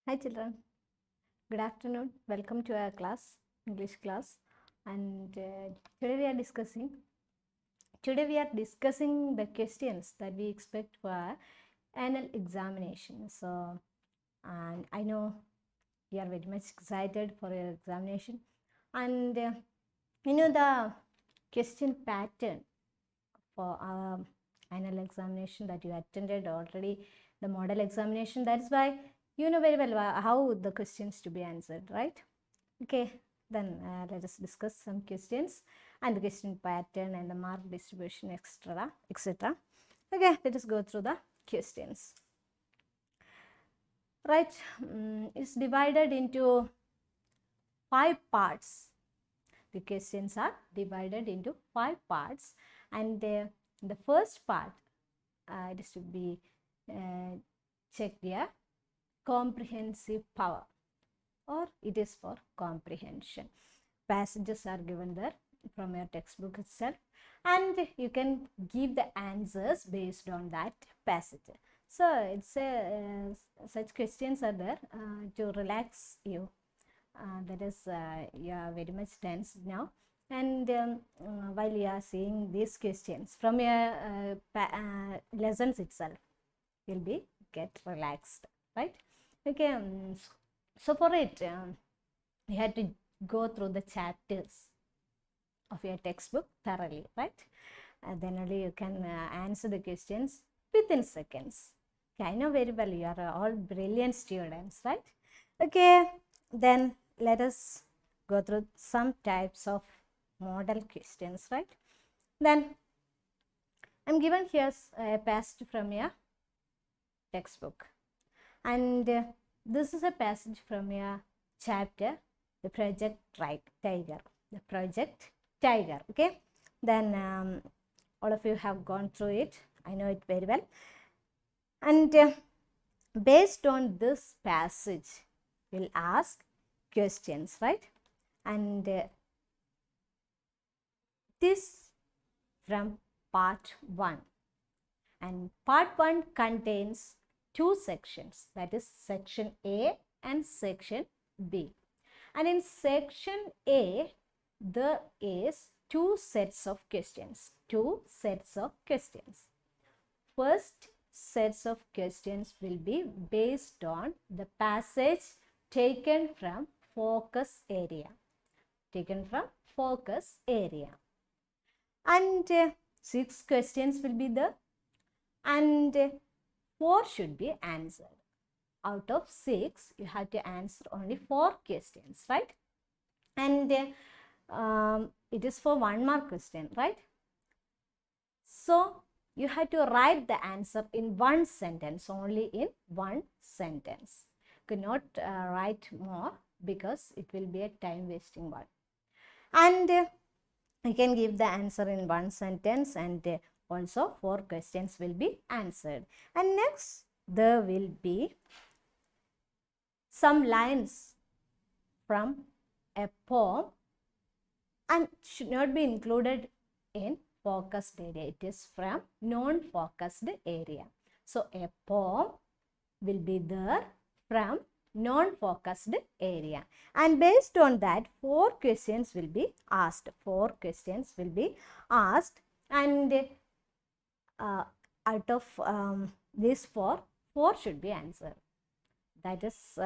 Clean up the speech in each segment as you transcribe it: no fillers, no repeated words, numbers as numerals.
Hi children, good afternoon. Welcome to our class, English class. And today we are discussing the questions that we expect for annual examination. So, and I know you are very much excited for your examination, and the question pattern for our annual examination that you attended already, the model examination. That's why you know very well how the questions to be answered, right? Okay, then let us discuss some questions and the question pattern and the mark distribution, etc. Okay, let us go through the questions. Right, it's divided into 5 parts. The questions are divided into 5 parts, and the first part it is to be checked here, comprehensive power, or it is for comprehension. Passages are given there from your textbook itself, and you can give the answers based on that passage. So it's such questions are there to relax you. That is, you are very much tense now, and while you are seeing these questions from your lessons itself, you'll be get relaxed, right? Okay, so for it you had to go through the chapters of your textbook thoroughly, right? And then only you can answer the questions within seconds. Okay, I know very well you are all brilliant students, right? Okay, then let us go through some types of model questions, right? Then I'm given here a passage from your textbook, and this is a passage from your chapter, the Project Tiger. The Project Tiger. Okay, then all of you have gone through it. I know it very well, and based on this passage, we'll ask questions, right? And this from part 1, and part 1 contains 2 sections, that is section A and section B. And in section A, there is 2 sets of questions. First sets of questions will be based on the passage taken from focus area. And 6 questions will be there, and 4 should be answered. Out of 6, you have to answer only 4 questions, right? And it is for 1 mark question, right? So you have to write the answer in 1 sentence, only in 1 sentence. You cannot write more because it will be a time wasting one. And you can give the answer in 1 sentence, and also 4 questions will be answered. And next, there will be some lines from a poem, and should not be included in focused area. It is from non-focused area. So a poem will be there from non-focused area, and based on that 4 questions will be asked. And out of these 4 should be answered. That is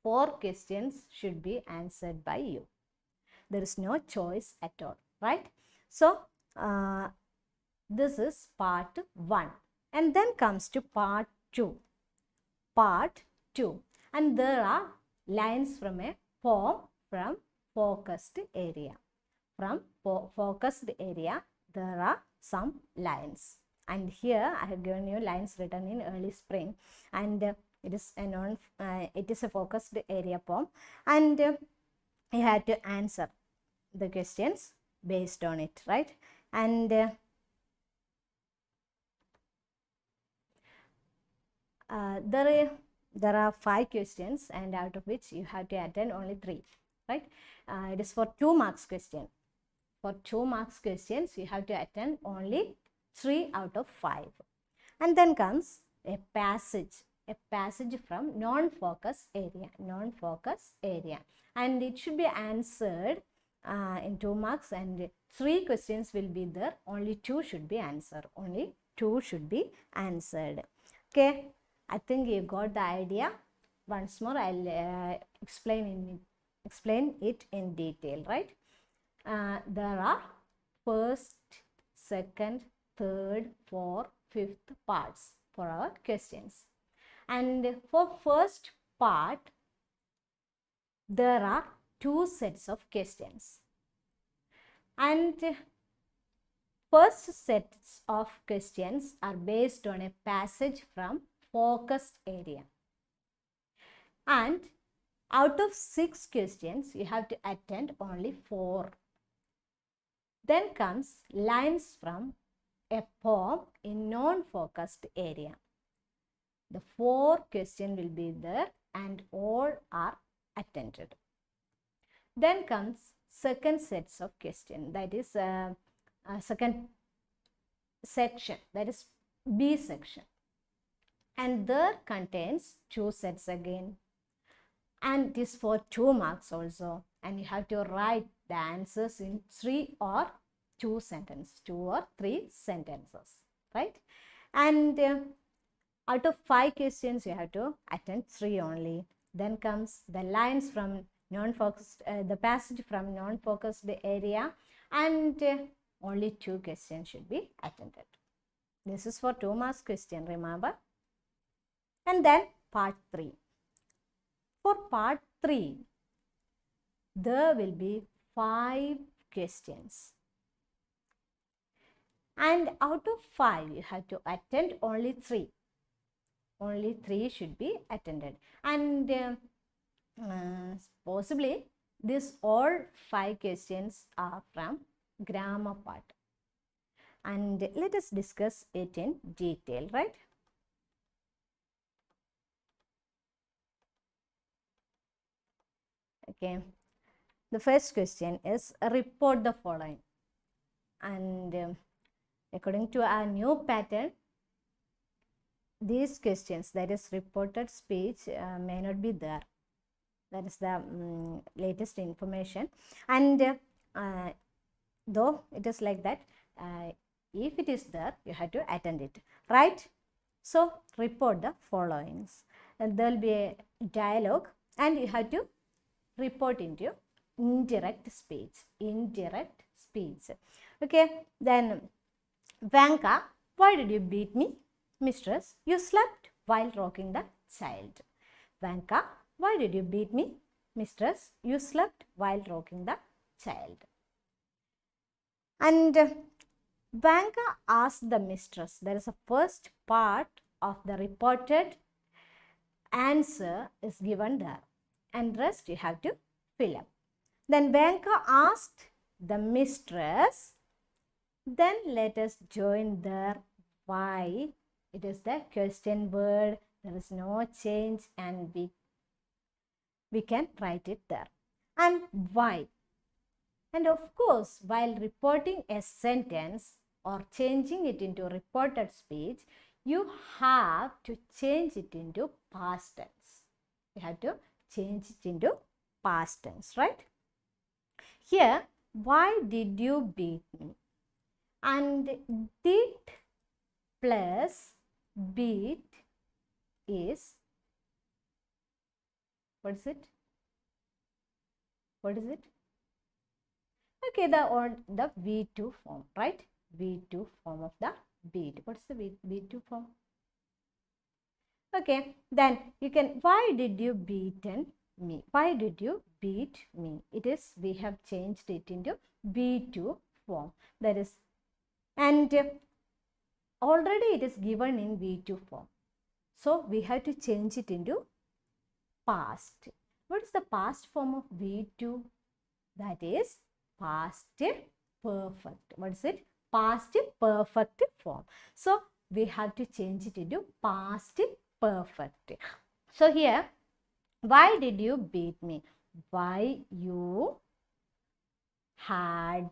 4 questions should be answered by you. There is no choice at all, right? So this is part 1, and then comes to part 2. And there are lines from a poem from focused area. There are some lines, and here I have given you lines written in early spring, and it is a focused area poem, and you have to answer the questions based on it, right? And there are 5 questions, and out of which you have to attend only 3, right? It is for 2 marks question. For 2 marks questions, you have to attend only 3 out of 5. And then comes a passage a passage from non-focus area, and it should be answered in 2 marks, and 3 questions will be there. Only 2 should be answered. Okay, I think you got the idea. Once more, I'll explain it in detail, right? There are first, second, third, fourth, fifth parts for our questions. And for first part, there are 2 sets of questions. And first sets of questions are based on a passage from focused area. And out of 6 questions, you have to attend only 4. Then comes lines from a poem in non-focused area. The 4 questions will be there and all are attended. Then comes second sets of questions, that is second section, that is B section. And there contains 2 sets again. And it is for 2 marks also. And you have to write the answers in 3 or 2 sentences, 2 or 3 sentences, right? And out of 5 questions, you have to attend 3 only. Then comes the lines from non-focused, the passage from non-focused area, and only 2 questions should be attended. This is for 2 marks question, remember? And then part 3. For part 3, there will be 5 questions. And out of 5, you have to attend only 3. Only 3 should be attended. And possibly, these all 5 questions are from grammar part. And let us discuss it in detail, right? Okay. The first question is report the following. And according to our new pattern, these questions, that is reported speech, may not be there. That is the latest information. And though it is like that, if it is there, you have to attend it, right? So report the followings. And there will be a dialogue, and you have to report into indirect speech. Okay, then Vanka, why did you beat me? Mistress, you slept while rocking the child. Vanka, why did you beat me? Mistress, you slept while rocking the child. And Vanka asked the mistress. There is a first part of the reported answer is given there, and rest you have to fill up. Then Vanka asked the mistress. Then let us join there why. It is the question word. There is no change, and we can write it there. And why? And of course, while reporting a sentence or changing it into reported speech, you have to change it into past tense. You have to change it into past tense, right? Here, why did you beat me? And did plus beat is, what is it? Okay, the V2 form, right? V2 form of the beat. What's the V2 form? Okay, then you can, why did you beaten me? Why did you beat me? It is, we have changed it into V2 form. That is, and already it is given in V2 form. So we have to change it into past. What is the past form of V2? That is past perfect. What is it? Past perfect form. So we have to change it into past perfect. So here, why did you beat me? Why you had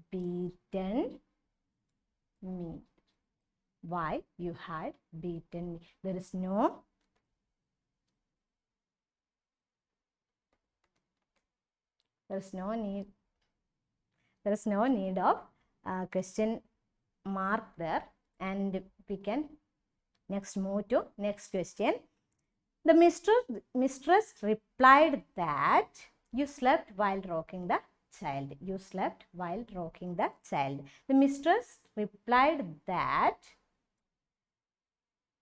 beaten me. why you had beaten me. There is no need of question mark there, and we can next move to next question. The mistress replied that you slept while rocking the child. You slept while rocking the child. The mistress replied that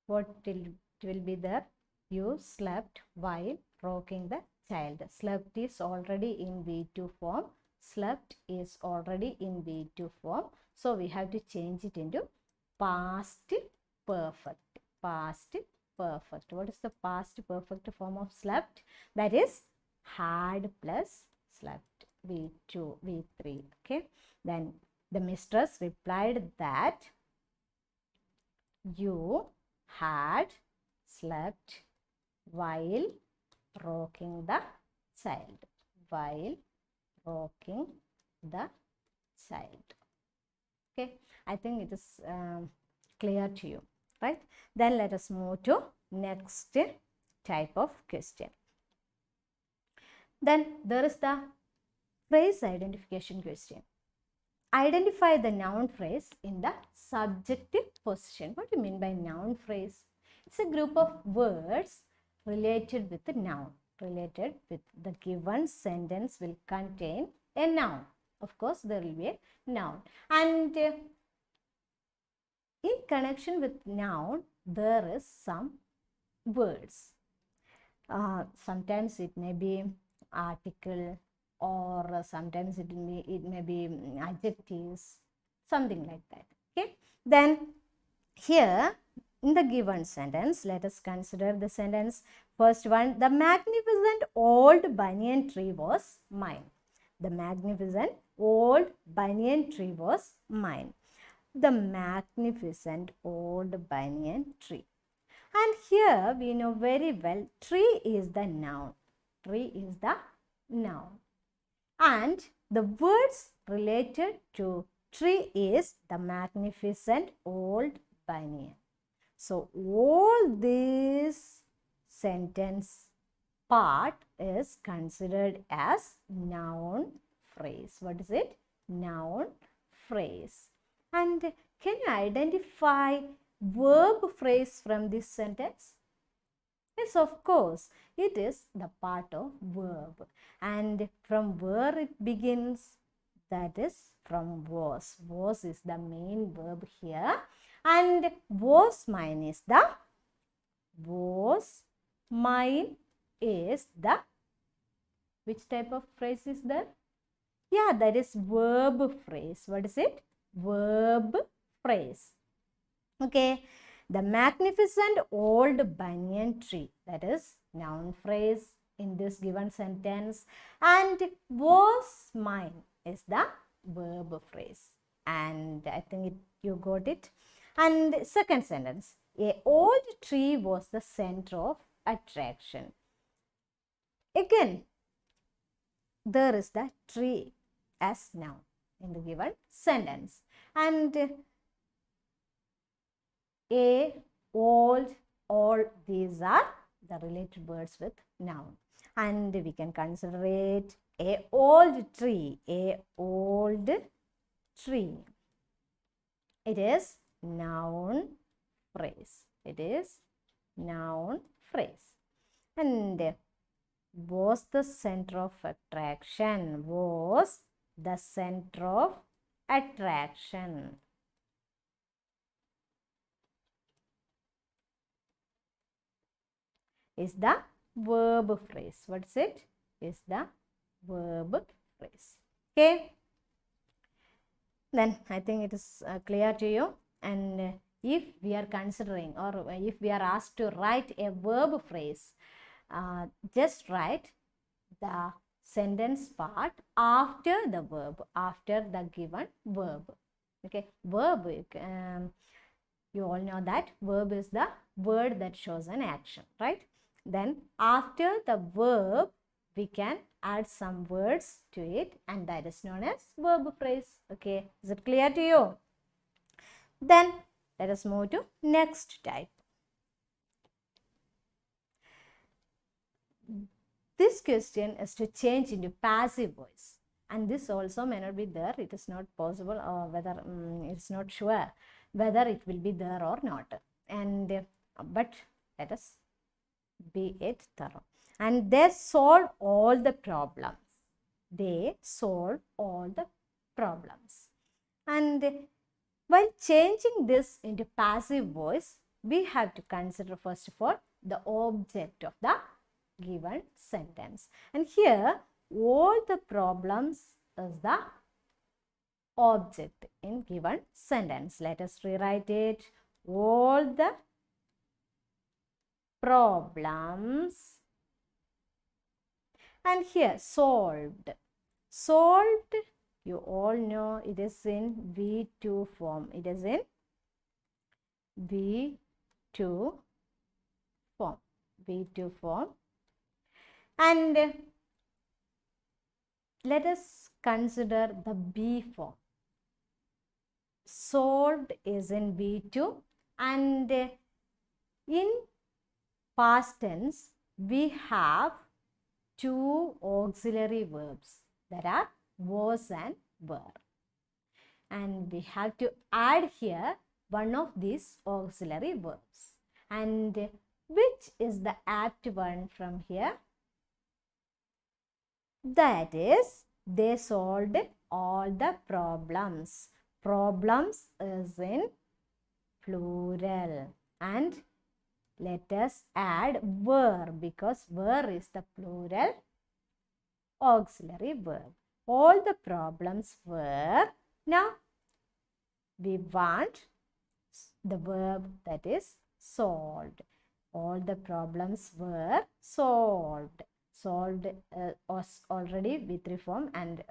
what will be there? You slept while rocking the child. Slept is already in V2 form. Slept is already in V2 form. So we have to change it into past perfect. Past perfect. What is the past perfect form of slept? That is had plus slept. V2, V3. Okay. Then the mistress replied that you had slept while rocking the child. While rocking the child. Okay. I think it is clear to you, right? Then let us move to next type of question. Then there is the phrase identification question. Identify the noun phrase in the subjective position. What do you mean by noun phrase? It's a group of words related with the noun. Related with the given sentence will contain a noun. Of course, there will be a noun. And in connection with noun, there is some words. Sometimes it may be article, or sometimes it may be adjectives, something like that. Okay. Then here in the given sentence, let us consider the sentence. First one, the magnificent old banyan tree was mine. The magnificent old banyan tree was mine. The magnificent old banyan tree. And here we know very well, tree is the noun. Tree is the noun. And the words related to tree is the magnificent old banyan. So all this sentence part is considered as noun phrase. What is it? Noun phrase. And can you identify verb phrase from this sentence? Yes, of course, it is the part of verb. And from where it begins? That is from was. Was is the main verb here. And was mine is the, was mine is the, which type of phrase is that? Yeah, that is verb phrase. What is it? Verb phrase. Okay. The magnificent old banyan tree, that is noun phrase in this given sentence, and was mine is the verb phrase. And I think you got it. And second sentence, a old tree was the center of attraction. Again, there is the tree as noun in the given sentence. And a, old, all these are the related words with noun. And we can consider it a old tree. A old tree. It is noun phrase. It is noun phrase. And was the center of attraction. Was the center of attraction. Is the verb phrase. What is it? Is the verb phrase. Okay. Then I think it is clear to you. And if we are considering, or if we are asked to write a verb phrase, just write the sentence part after the verb, after the given verb. Okay. Verb, you all know that verb is the word that shows an action, right? Then after the verb, we can add some words to it, and that is known as verb phrase. Okay, is it clear to you? Then let us move to next type. This question is to change into passive voice, and this also may not be there. It is not possible, or whether it's not sure whether it will be there or not. And but let us be it thorough. And they solve all the problems. They solve all the problems. And while changing this into passive voice, we have to consider first of all the object of the given sentence. And here all the problems is the object in given sentence. Let us rewrite it. All the problems, and here solved. Solved, you all know it is in V2 form. It is in V2 form. V2 form. And let us consider the B form. Solved is in V2, and in past tense we have two auxiliary verbs, that are was and were, and we have to add here one of these auxiliary verbs. And which is the apt one from here? That is, they solved all the problems. Problems is in plural, and let us add were, because were is the plural auxiliary verb. All the problems were. Now we want the verb that is solved. All the problems were solved. Solved was already V3 form, and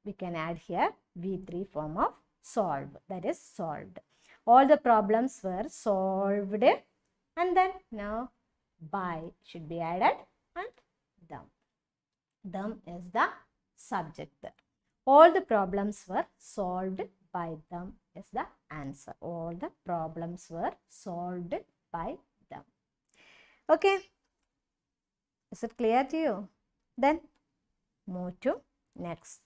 we can add here V3 form of solve, that is solved. All the problems were solved, and then now by should be added, and them. Them is the subject there. All the problems were solved by them is the answer. All the problems were solved by them. Okay. Is it clear to you? Then move to next.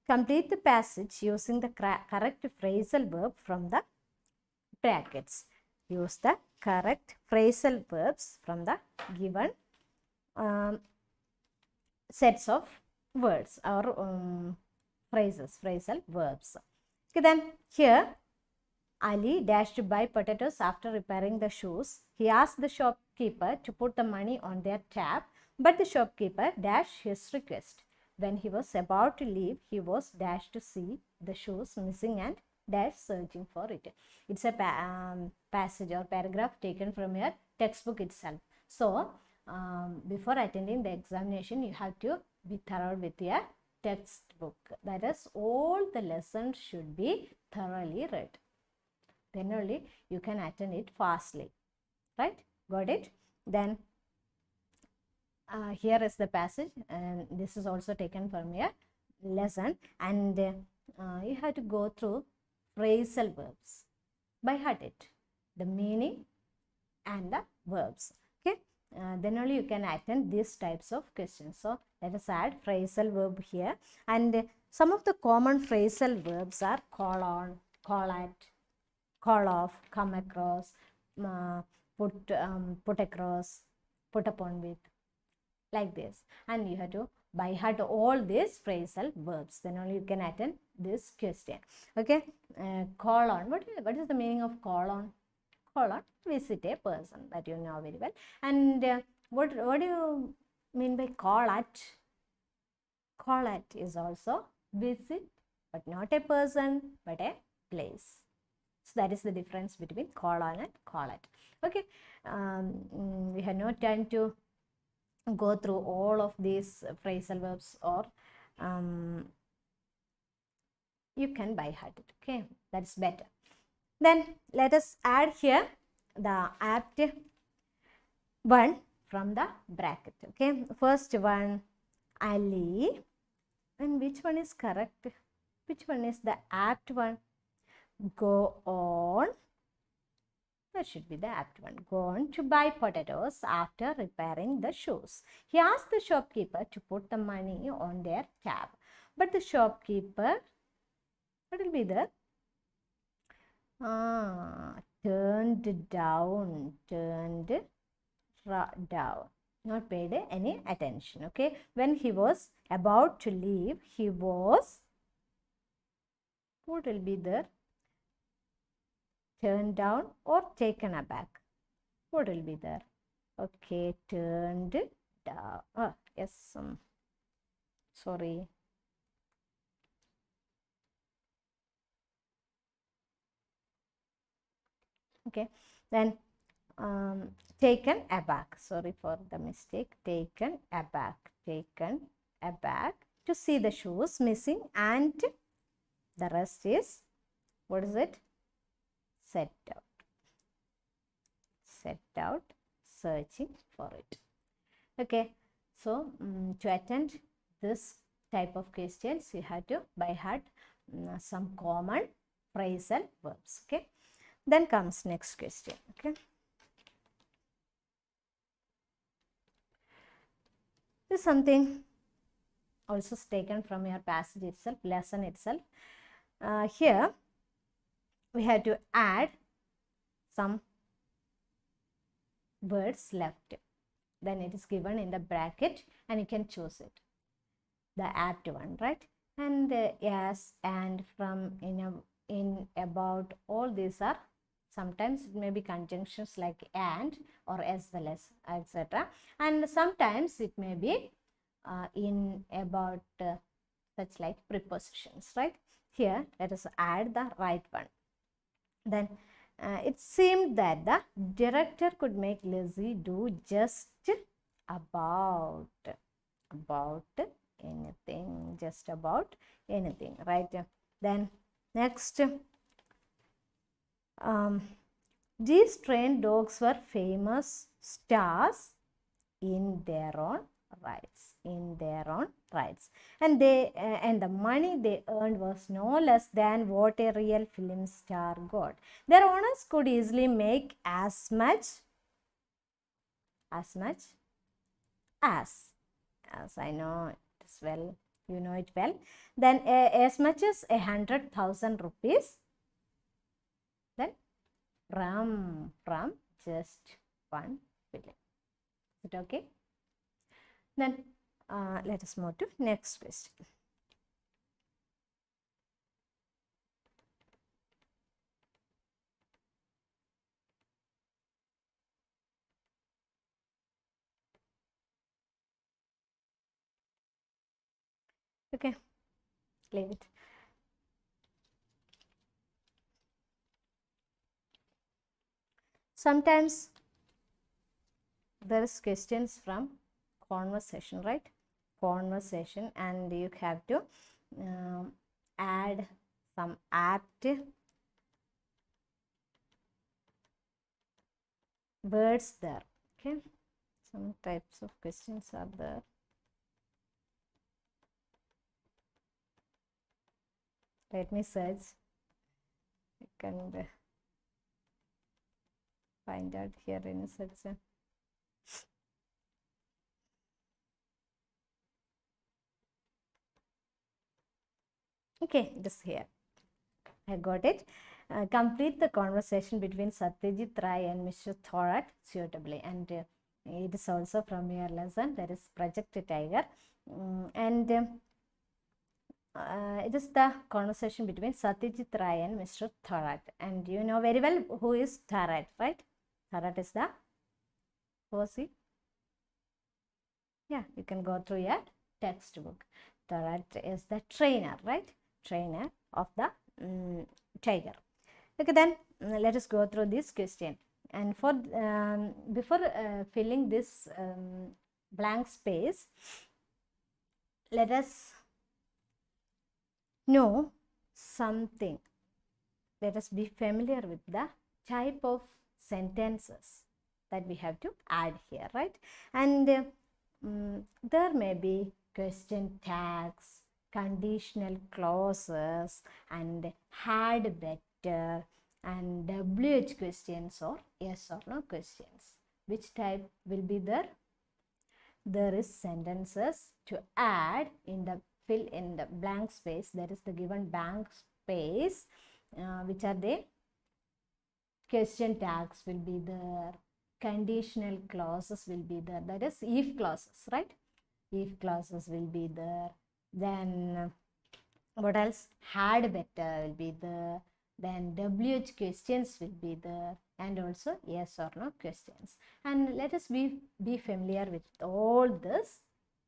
Complete the passage using the correct phrasal verb from the brackets. Use the correct phrasal verbs from the given sets of words or phrases, phrasal verbs. Okay, then here Ali dashed to buy potatoes after repairing the shoes. He asked the shopkeeper to put the money on their tab, but the shopkeeper dashed his request. When he was about to leave, he was dashed to see the shoes missing and dashed searching for it. It's a passage or paragraph taken from your textbook itself. So, before attending the examination, you have to be thorough with your textbook. That is, all the lessons should be thoroughly read. Then only you can attend it fastly. Right? Got it? Then here is the passage, and this is also taken from your lesson, and you have to go through phrasal verbs by heart it, the meaning and the verbs. Okay, then only you can attend these types of questions. So let us add phrasal verb here, and some of the common phrasal verbs are call on, call at, call off, come across, put across, put upon with, like this. And you have to by heart all these phrasal verbs, then only you can attend this question. Okay, call on, what is the meaning of call on? Call on, visit a person, that you know very well. And what do you mean by call at? Call at is also visit, but not a person, but a place. So that is the difference between call on and call at. Okay, we have no time to go through all of these phrasal verbs, or you can by heart it. Okay, that's better. Then let us add here the apt one from the bracket. Okay, first one, Ali. And which one is correct? Which one is the apt one? go on. That should be the apt one. Go on to buy potatoes after repairing the shoes. He asked the shopkeeper to put the money on their tab. But the shopkeeper, what will be there? Turned down. Not paid any attention. Okay. When he was about to leave, he was, what will be there? Turned down or taken aback? What will be there? Okay, turned down. Yes. Sorry. Okay. Then taken aback. Sorry for the mistake. Taken aback. Taken aback to see the shoes missing, and the rest is, what is it? Set out. Set out searching for it. Okay. So to attend this type of questions, you have to by heart some common phrasal verbs. Okay. Then comes next question. Okay. This is something also taken from your passage itself, lesson itself. Here we have to add some words left. Then it is given in the bracket and you can choose it. The apt one, right? And yes, and, from, in, about, all these are, sometimes it may be conjunctions like and or as well as, etc. And sometimes it may be in, about, such like prepositions, right? Here let us add the right one. Then it seemed that the director could make Lizzie do just about anything, just about anything, right? Then next, these trained dogs were famous stars in their own rights, and they and the money they earned was no less than what a real film star got. Their owners could easily make as much as I know it as well, you know it well, then as much as 100,000 rupees, then from just one film. Is it okay? Then let us move to next question. Okay, leave it. Sometimes there is questions from conversation, right? Conversation, and you have to add some apt words there. Okay, some types of questions are there. Let me search. You can find out here in a search. Okay, it is here. I got it. Complete the conversation between Satyajit Ray and Mr. Thorat suitably. And it is also from your lesson, that is Project Tiger. And it is the conversation between Satyajit Ray and Mr. Thorat. And you know very well who is Thorat, right? Thorat is the, who was he? Yeah, you can go through your textbook. Thorat is the trainer, right? Trainer of the tiger. Okay, then let us go through this question. And for before filling this blank space, let us know something. Let us be familiar with the type of sentences that we have to add here, right? And there may be question tags, conditional clauses, and had better. better, and WH questions or yes or no questions. Which type will be there? There is sentences to add in the fill in the blank space. That is the given blank space. Which are they? Question tags will be there. Conditional clauses will be there. That is if clauses, right? If clauses will be there. Then what else? Had better will be there. Then WH questions will be there, and also yes or no questions. And let us be familiar with all this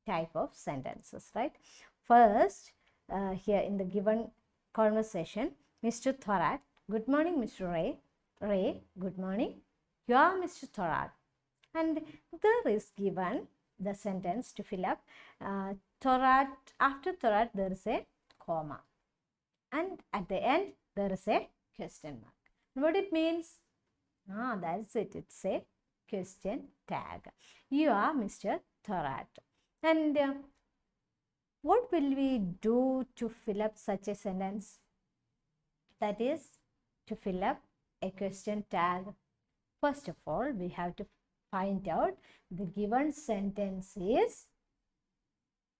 type of sentences, right? First, here in the given conversation, Mr. Thorat, good morning, Mr. Ray. Ray, good morning. You are Mr. Thorat. And there is given the sentence to fill up. Thorat, after Thorat, there is a comma. And at the end, there is a question mark. What it means? That's it. It's a question tag. You are Mr. Thorat. And what will we do to fill up such a sentence? That is to fill up a question tag. First of all, we have to find out the given sentence is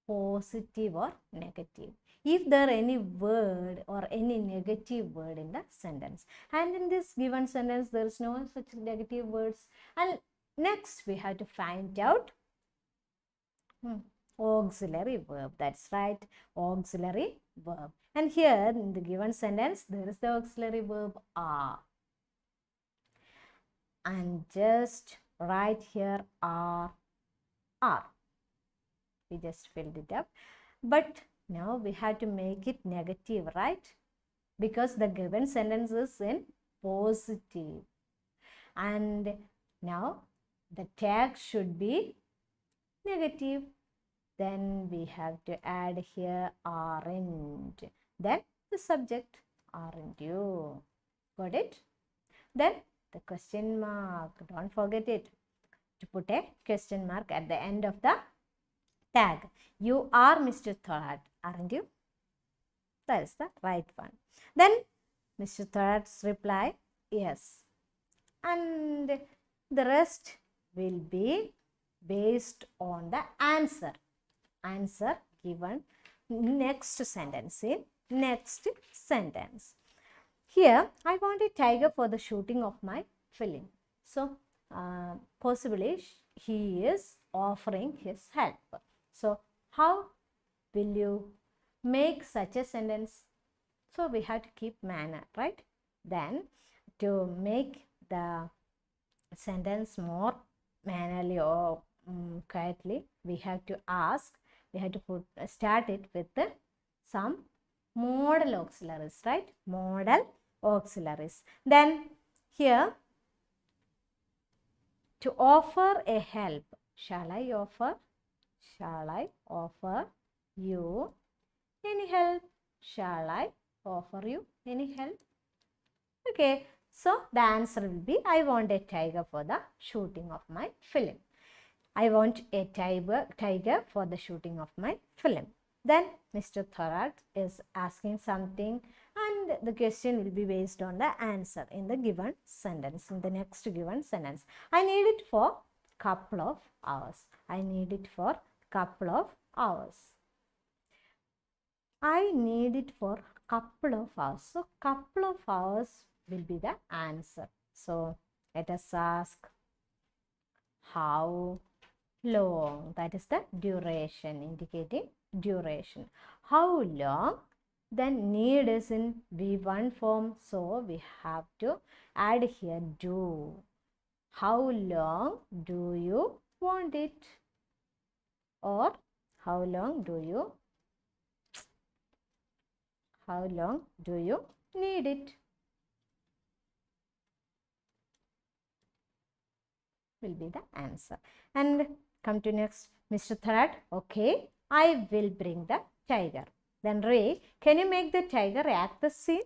positive or negative. If there are any word or any negative word in the sentence, and in this given sentence there is no such negative words, and next we have to find out auxiliary verb. That's right, auxiliary verb. And here in the given sentence there is the auxiliary verb are, and just write here are. We just filled it up, but now we have to make it negative, right? Because the given sentence is in positive. And now the tag should be negative. Then we have to add here aren't. Then the subject, aren't you? Got it? Then the question mark. Don't forget it. To put a question mark at the end of the tag. You are Mr. Thorat, aren't you? That is the right one. Then Mr. Thorat's reply, yes. And the rest will be based on the answer. Answer given next sentence. In next sentence. Here, I want a tiger for the shooting of my film. So, possibly he is offering his help. So, how will you make such a sentence? So, we have to keep manner, right? Then, to make the sentence more mannerly or quietly, we have to ask, we have to start it with some modal auxiliaries, right? Modal auxiliaries. Then, here, to offer a help, shall I offer? Shall I offer you any help? Shall I offer you any help? Okay, so the answer will be, I want a tiger for the shooting of my film. I want a tiger for the shooting of my film. Then Mr. Thorat is asking something, and the question will be based on the answer in the given sentence, in the next given sentence. I need it for couple of hours. I need it for couple of hours. I need it for couple of hours. So, couple of hours will be the answer. So, let us ask how long, that is the duration, indicating duration. How long? Then need is in V1 form, so we have to add here do. How long do you want it? Or how long do you need it? Will be the answer. And come to next, Mr. Thorat, okay, I will bring the tiger. Then Ray, can you make the tiger act the scene?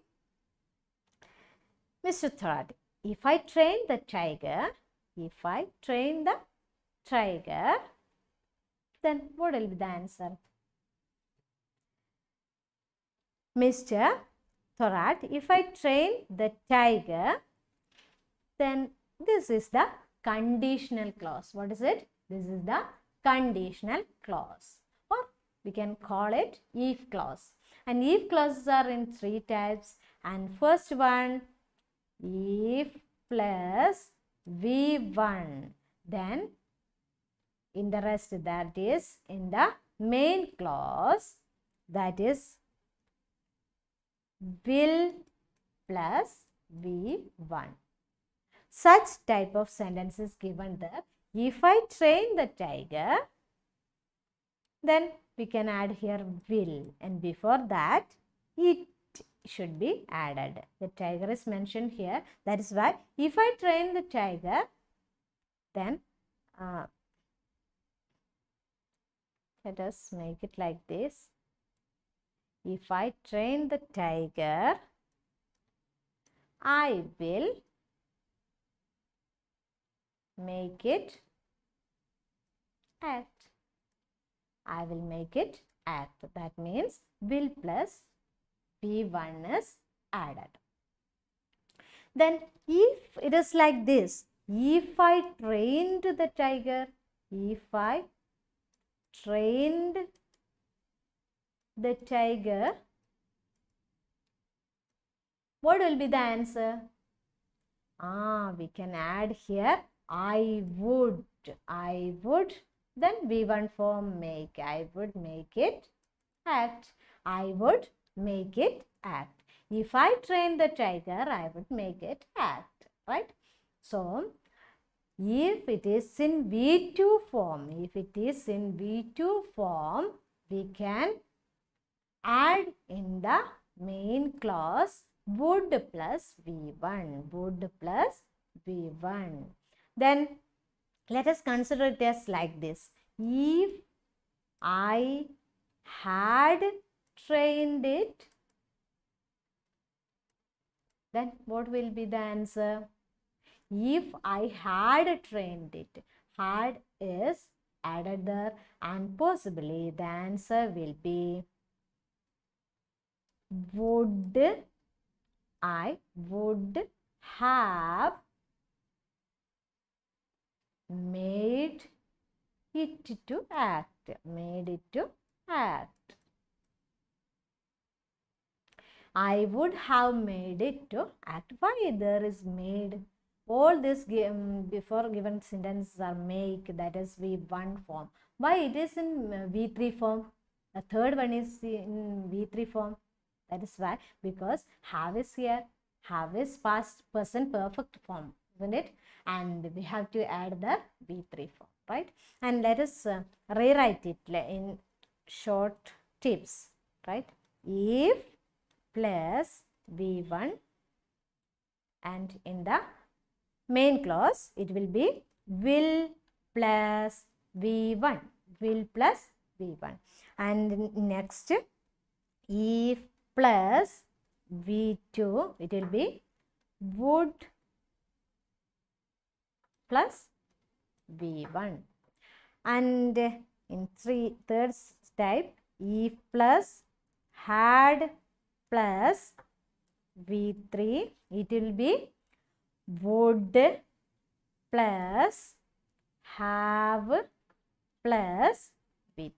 Mr. Thorat, if I train the tiger, then what will be the answer? Mr. Thorat, if I train the tiger, then this is the conditional clause. What is it? This is the conditional clause, or we can call it if clause. And if clauses are in three types. And first one, if plus V1. Then in the rest, that is in the main clause, that is will plus V1. Such type of sentence is given there. If I train the tiger, then we can add here will, and before that it should be added. The tiger is mentioned here. That is why if I train the tiger, then let us make it like this. If I train the tiger, I will make it act. I will make it act. That means will plus V1 is added. Then if it is like this, if I trained the tiger, if I trained the tiger, what will be the answer? We can add here I would, then V1 form make. I would make it act. I would make it act. If I train the tiger, I would make it act, right? So, if it is in V2 form, we can add in the main clause would plus V1. Then let us consider it as like this. If I had trained it, then what will be the answer? If I had trained it, had is added there, and possibly the answer will be would have made it to act. I would have made it to act. Why there is made? All this before given sentences are make, that is V1 form. Why it is in V3 form? The third one is in V3 form. That is why, because have is here. Have is past present perfect form, isn't it? And we have to add the V3 form, right? And let us rewrite it in short tips, right? If plus V1, and in the main clause it will be will plus V1. And next, if plus V2, it will be would plus V1. And in third type, if plus had plus V3, it will be would plus have plus V3.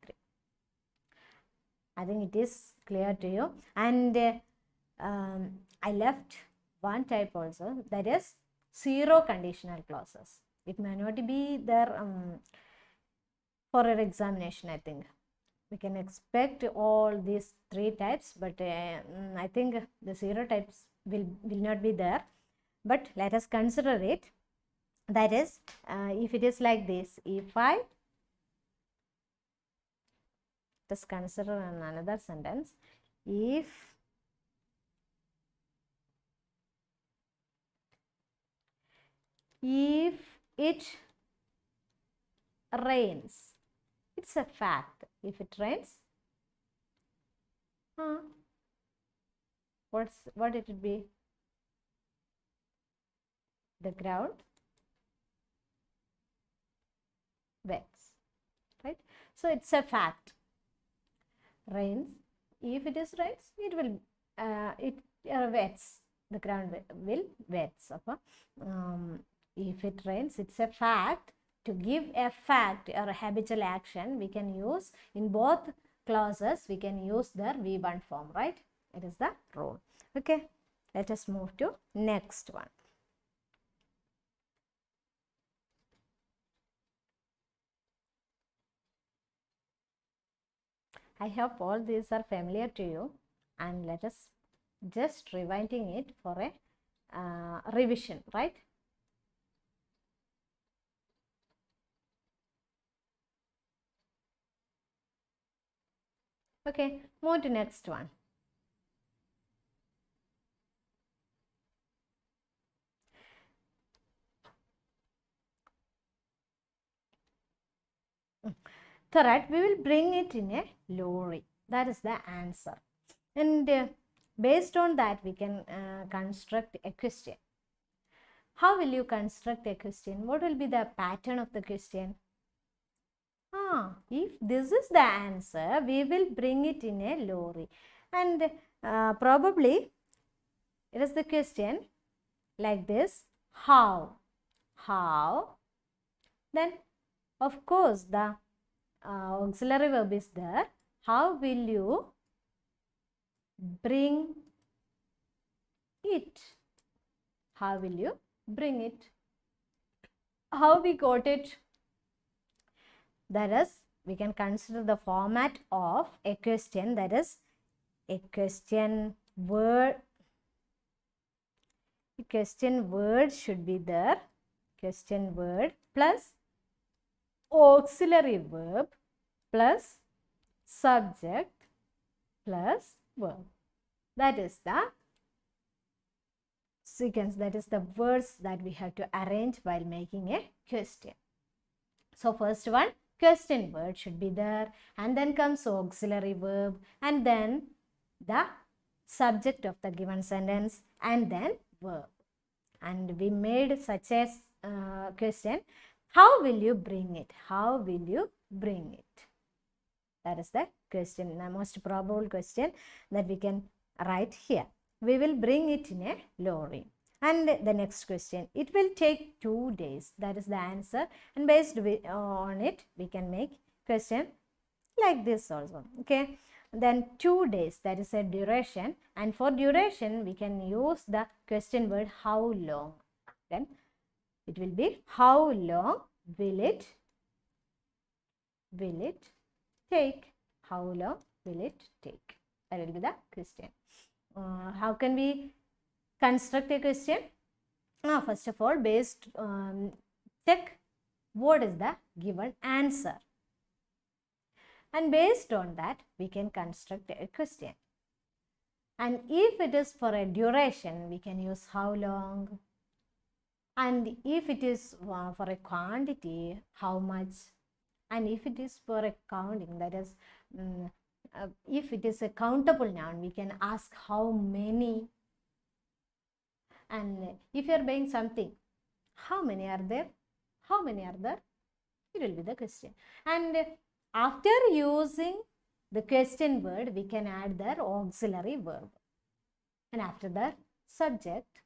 I think it is clear to you. And I left one type also, that is zero conditional clauses. It may not be there for an examination, I think. We can expect all these three types, but I think the zero types will not be there. But let us consider it. That is, if it is like this, if I just consider another sentence, if it rains, it's a fact. If it rains, what it would be? The ground wets, right? So it's a fact. Rains. If it is rains, it will wets. The ground will wets. If it rains, it's a fact. To give a fact or a habitual action, we can use in both clauses, we can use the V1 form, right? It is the rule. Okay, let us move to next one. I hope all these are familiar to you, and let us just rewinding it for a revision, right? Okay, move to next one. Third, we will bring it in a lorry. That is the answer. And based on that, we can construct a question. How will you construct a question? What will be the pattern of the question? If this is the answer, we will bring it in a lorry. And probably it is the question like this. How? How? Then, of course, the auxiliary verb is there. How will you bring it? How will you bring it? How we got it? That is, we can consider the format of a question, that is a question word. A question word should be there. Question word plus auxiliary verb plus subject plus verb. That is the sequence, that is the words that we have to arrange while making a question. So first one, question word should be there, and then comes auxiliary verb, and then the subject of the given sentence, and then verb. And we made such a question. How will you bring it? How will you bring it? That is the question, the most probable question that we can write here. We will bring it in a lorry. And the next question, it will take 2 days. That is the answer. And based on it, we can make question like this also. Okay. Then 2 days, that is a duration. And for duration, we can use the question word how long. Then it will be how long will it take? How long will it take? That will be the question. How can we construct a question? First of all, based check what is the given answer, and based on that we can construct a question. And if it is for a duration, we can use how long, and if it is for a quantity, how much, and if it is for a counting, that is if it is a countable noun, we can ask how many. And if you are buying something, how many are there? How many are there? It will be the question. And after using the question word, we can add the auxiliary verb. And after that, subject.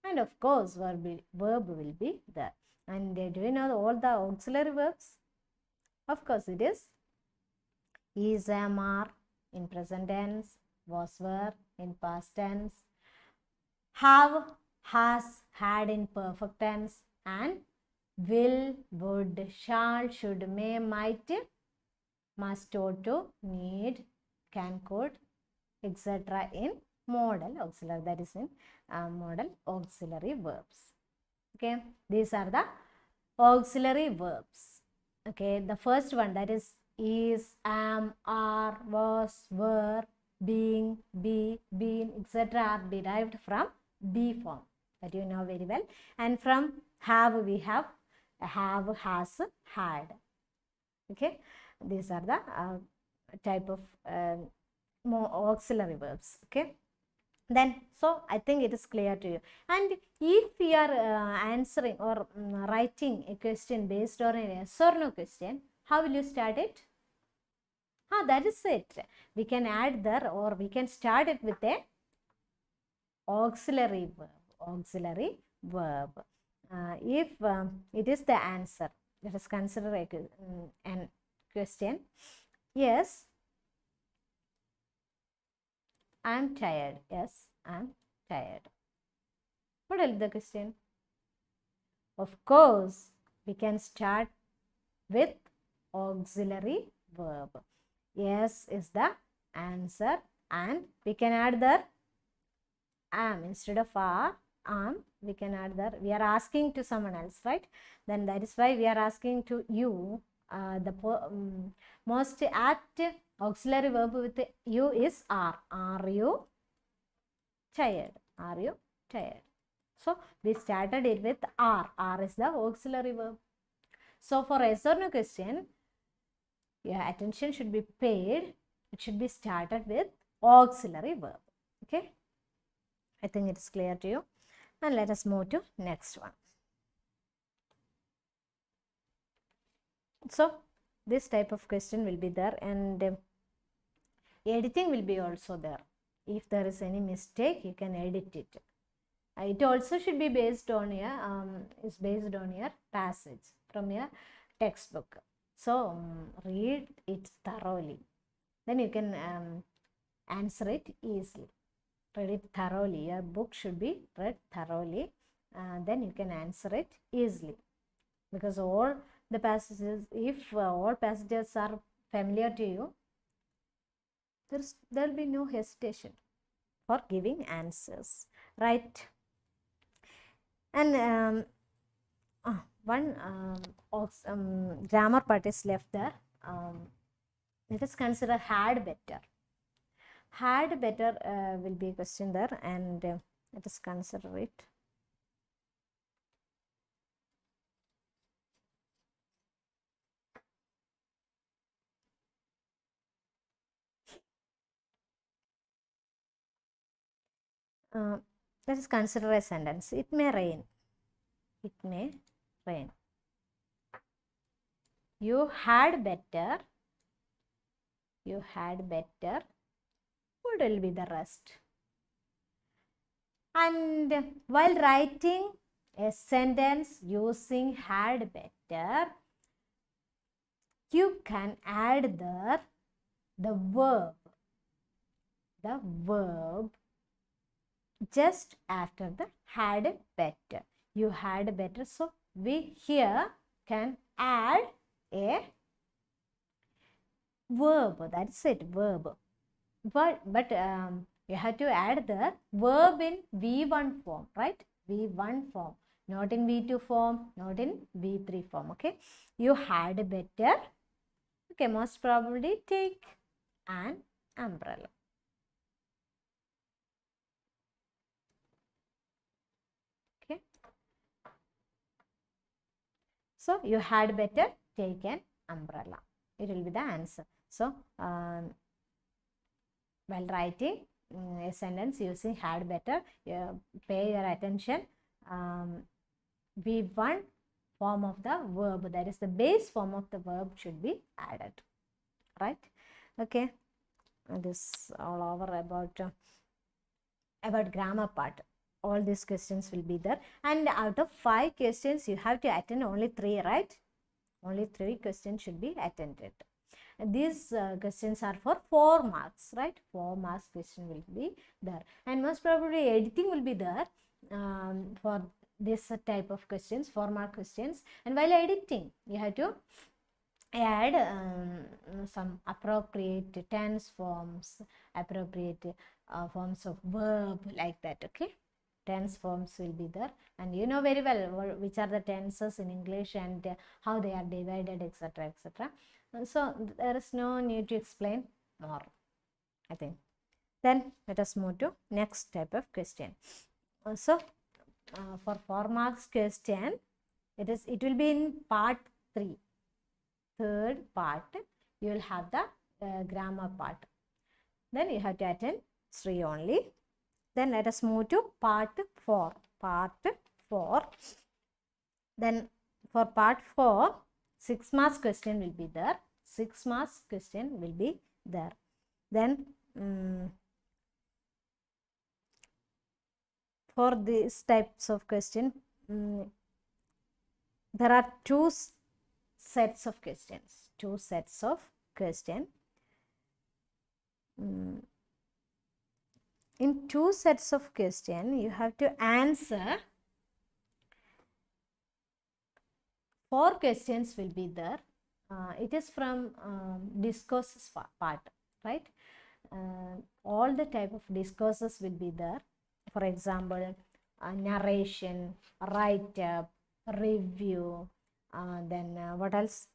And of course, verb will be there. And do you know all the auxiliary verbs? Of course, it is, am, are in present tense, was, were in past tense, have, has, had in perfect tense, and will, would, shall, should, may, might, must, ought to, need, can, could, etc. in modal auxiliary, that is in modal auxiliary verbs. Okay, these are the auxiliary verbs. Okay, the first one, that is, am, are, was, were, being, be, been, etc. are derived from be form, that you know very well. And from have, we have has, had. Okay, these are the type of more auxiliary verbs. Okay, then so I think it is clear to you. And if we are answering or writing a question based on a yes or no question, how will you start it? That is it. We can add there, or we can start it with a auxiliary verb. If it is the answer, let us consider an question. Yes, I am tired. Yes, I am tired. What else the question? Of course, we can start with auxiliary verb. Yes is the answer, and we can add the am instead of are, am. We can add the, we are asking to someone else, right? Then that is why we are asking to you. The most apt auxiliary verb with you is are. Are you tired? Are you tired? So we started it with are. Are is the auxiliary verb. So for yes or no question, your attention should be paid. It should be started with auxiliary verb. Okay. I think it is clear to you. And let us move to next one. So this type of question will be there, and editing will be also there. If there is any mistake, you can edit it. It also should be based on your passage from your textbook. So read it thoroughly. Then you can answer it easily. Read it thoroughly. Your book should be read thoroughly. Then you can answer it easily. Because all the passages, if all passages are familiar to you, there will be no hesitation for giving answers, right? And one grammar part is left there. Let us consider had better. Had better will be a question there, and let us consider it. Let us consider a sentence. It may rain. It may rain. You had better. You had better. What will be the rest? And while writing a sentence using had better, you can add the verb just after the had better. You had better. So we here can add a verb. That's it, verb. But you have to add the verb in V1 form, right? V1 form, not in V2 form, not in V3 form. Okay, you had better. Okay, most probably take an umbrella. Okay, so you had better take an umbrella. It will be the answer. So while writing a sentence using had better, pay your attention. V1 form of the verb, that is the base form of the verb, should be added, right? Okay, this all over about grammar part. All these questions will be there, and out of 5 questions you have to attend only 3, right? Only 3 questions should be attended. And these questions are for 4 marks, right? 4 marks question will be there, and most probably editing will be there for this type of questions, 4 mark questions. And while editing, you have to add some appropriate tense forms, appropriate forms of verb, like that. Okay, tense forms will be there, and you know very well which are the tenses in English and how they are divided, etc., etc. So there is no need to explain more, I think. Then let us move to next type of question. So for 4 marks question, it will be in part 3. Third part, you will have the grammar part. Then you have to attend 3 only. Then let us move to part 4. Part 4. Then for part 4, 6 marks question will be there. 6 marks question will be there. Then for these types of question, there are two sets of questions. Two sets of question. In two sets of question, you have to answer. 4 questions will be there. It is from discourses part, right? All the type of discourses will be there. For example, narration, write-up, review, then what else?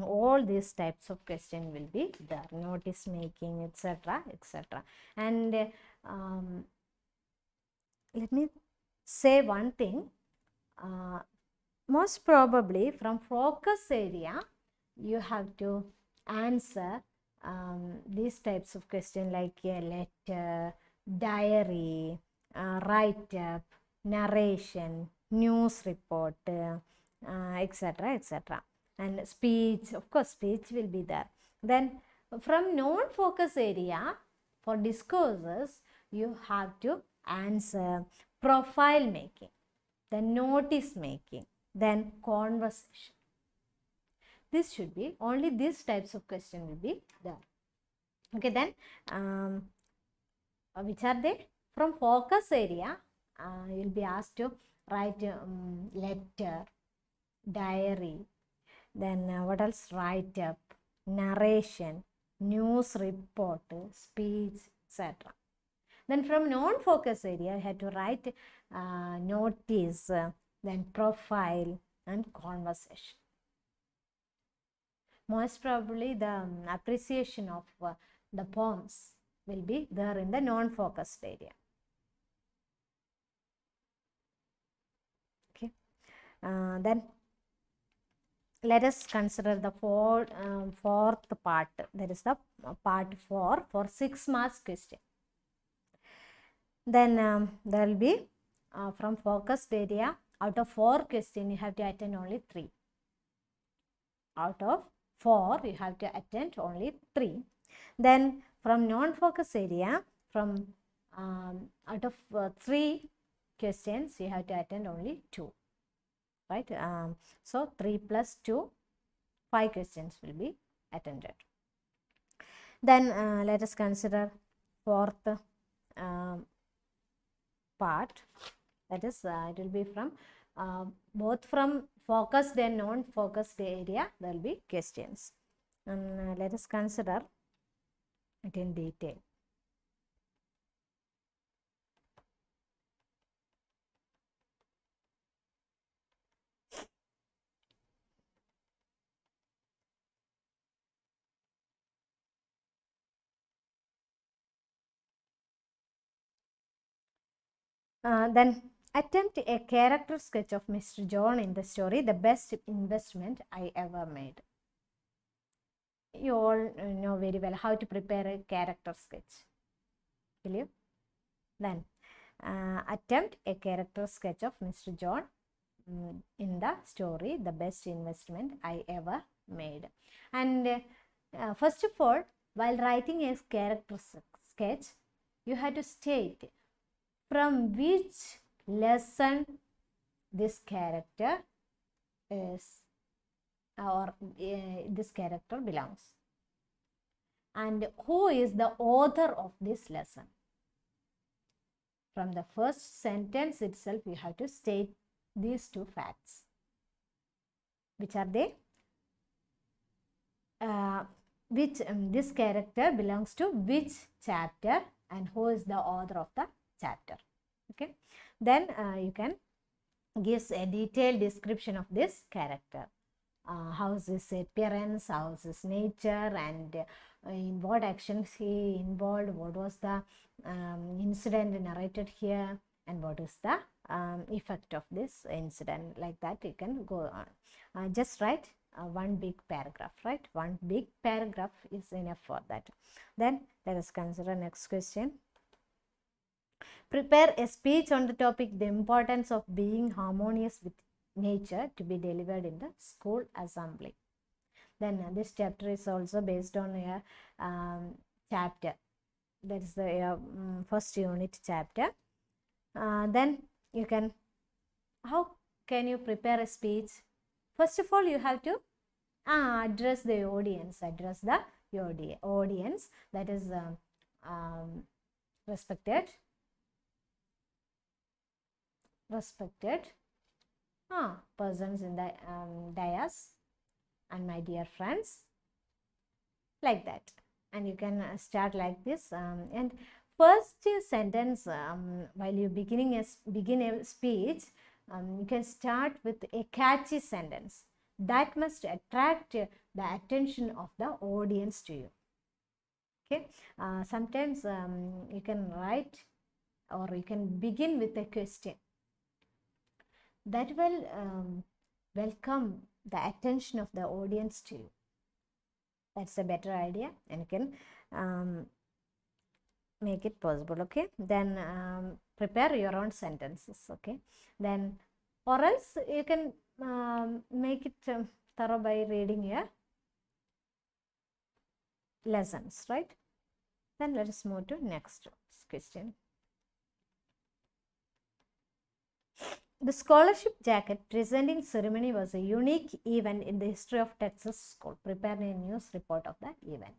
All these types of question will be there. Notice making, etc., etc. And let me say one thing. Most probably from focus area, you have to answer these types of question like a letter, diary, write-up, narration, news report, etc., etc. And speech, of course, speech will be there. Then from non-focus area, for discourses, you have to answer profile making, then notice making, then conversation. This should be, only these types of question will be there. Okay, then which are they? From focus area, you'll be asked to write letter, diary, then what else? Write up, narration, news report, speech, etc. Then from non-focus area, you have to write notice, then profile and conversation. Most probably the appreciation of the poems will be there in the non-focused area. Okay. Then let us consider the fourth part. That is the part 4 for 6 marks question. Then there will be from focused area, out of 4 questions, you have to attend only 3. Out of 4, you have to attend only 3. Then from non-focus area, from out of 3 questions, you have to attend only 2. Right? So 3 plus 2, 5 questions will be attended. Then let us consider fourth part. That is, it will be from both from focused and non-focused area, there will be questions. And let us consider it in detail. Then attempt a character sketch of Mr. John in the story, The Best Investment I Ever Made. You all know very well how to prepare a character sketch, will you? Then attempt a character sketch of Mr. John in the story, The Best Investment I Ever Made. And first of all, while writing a character sketch, you have to state from which lesson this character is, or this character belongs, and who is the author of this lesson. From the first sentence itself, you have to state these 2 facts. Which are they? Which this character belongs to which chapter, and who is the author of the chapter. Okay. Then you can give a detailed description of this character. How is his appearance, how is his nature, and in what actions he involved, what was the incident narrated here, and what is the effect of this incident. Like that you can go on. Just write one big paragraph, right? One big paragraph is enough for that. Then let us consider next question. Prepare a speech on the topic, the importance of being harmonious with nature, to be delivered in the school assembly. Then this chapter is also based on a chapter. That is the first unit chapter. Then you can, how can you prepare a speech? First of all, you have to address the audience, audience, that is respected persons in the dais and my dear friends, like that. And you can start like this, and first sentence, while you begin a speech, you can start with a catchy sentence that must attract the attention of the audience to you. Okay, sometimes you can write, or you can begin with a question that will welcome the attention of the audience to you. That's a better idea, and you can make it possible. Okay, then prepare your own sentences. Okay, then, or else you can make it thorough by reading your lessons, right? Then let us move to next question. The scholarship jacket presenting ceremony was a unique event in the history of Texas school. Prepare a news report of that event.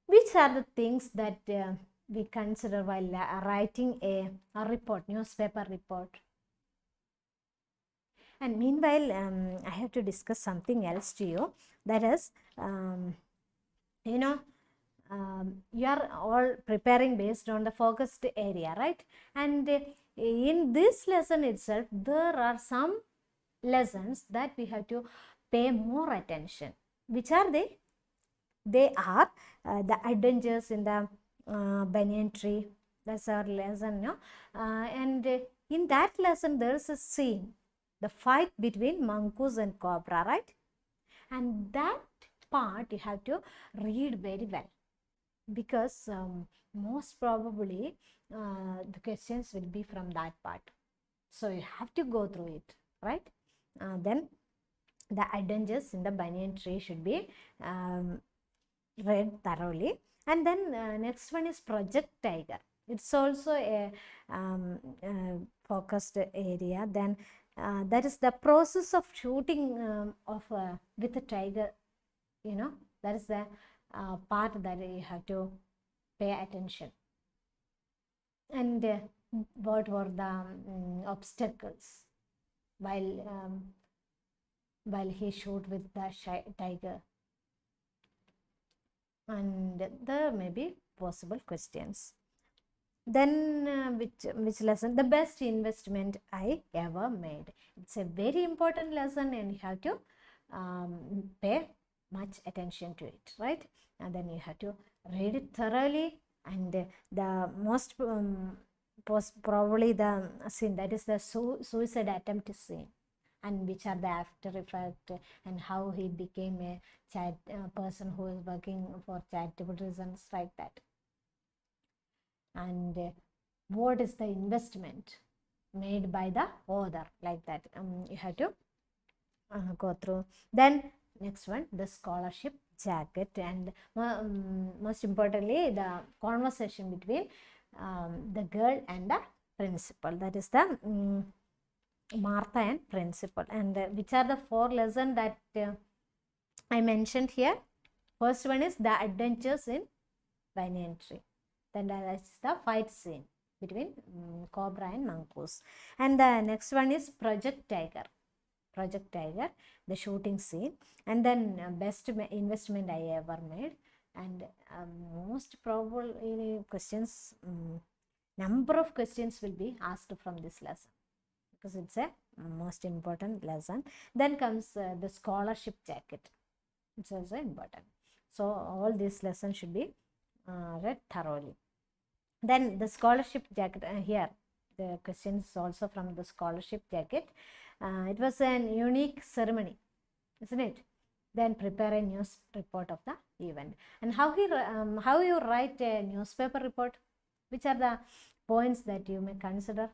Which are the things that we consider while writing a report, newspaper report? And meanwhile, I have to discuss something else to you. That is, you are all preparing based on the focused area, right? And in this lesson itself, there are some lessons that we have to pay more attention. Which are they? They are the adventures in the banyan tree. That's our lesson, no? And in that lesson, there is a scene, the fight between mongoose and cobra, right? And that part you have to read very well, because most probably the questions will be from that part. So you have to go through it, right? Then the adventures in the banyan tree should be read thoroughly. And then next one is Project Tiger. It's also a focused area. Then that is the process of shooting with a tiger. That is the part that you have to pay attention. And what were the obstacles while he shoot with the tiger? And there may be possible questions. Then which lesson? The best investment I ever made. It's a very important lesson, and you have to pay much attention to it, right? And then you have to read it thoroughly. And the most probably the scene, that is the suicide attempt scene, and which are the after effect, and how he became a person who is working for charitable reasons, like that. And what is the investment made by the author, like that. You have to go through. Then next one, the scholarship jacket, and most importantly, the conversation between the girl and the principal, that is the Martha and principal. And which are the 4 lessons that I mentioned here? First one is the adventures in banyan tree. Then that is the fight scene between cobra and mongoose. And the next one is Project Tiger, the shooting scene. And then best investment I ever made. And most probable questions, number of questions will be asked from this lesson, because it's a most important lesson. Then comes the scholarship jacket. It's also important. So all these lessons should be read thoroughly. Then the scholarship jacket, here the question is also from the scholarship jacket. It was an unique ceremony, isn't it? Then prepare a news report of the event. And how you write a newspaper report? Which are the points that you may consider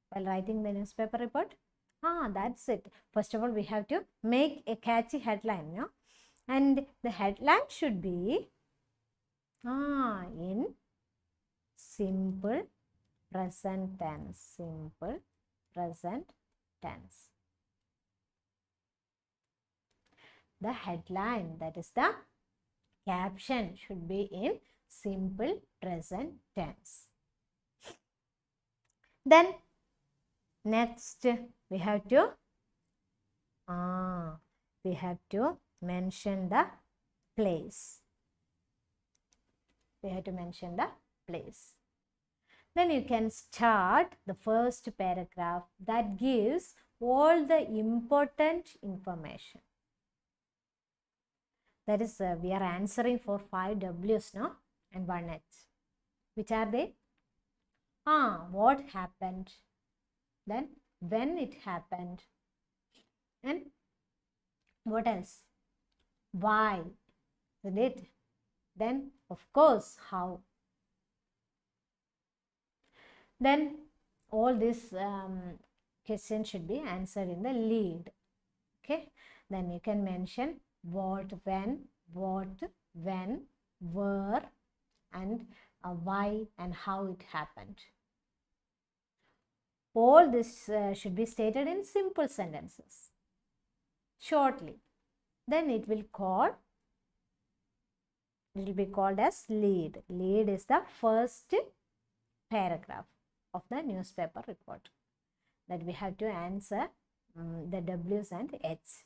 while writing the newspaper report? That's it. First of all, we have to make a catchy headline, no? And the headline should be in simple present tense. Simple present tense. The headline, that is the caption, should be in simple present tense. Then next we have to mention the place. We have to mention the place. Then you can start the first paragraph that gives all the important information. That is, we are answering for 5 W's now and 1 H. Which are they? What happened? Then when it happened? And what else? Why? Isn't it? Then, of course, how? Then all these questions should be answered in the lead. Okay. Then you can mention what, when, where, and why and how it happened. All this should be stated in simple sentences, shortly. Then it will be called as lead. Lead is the first paragraph of the newspaper report that we have to answer the W's and H's.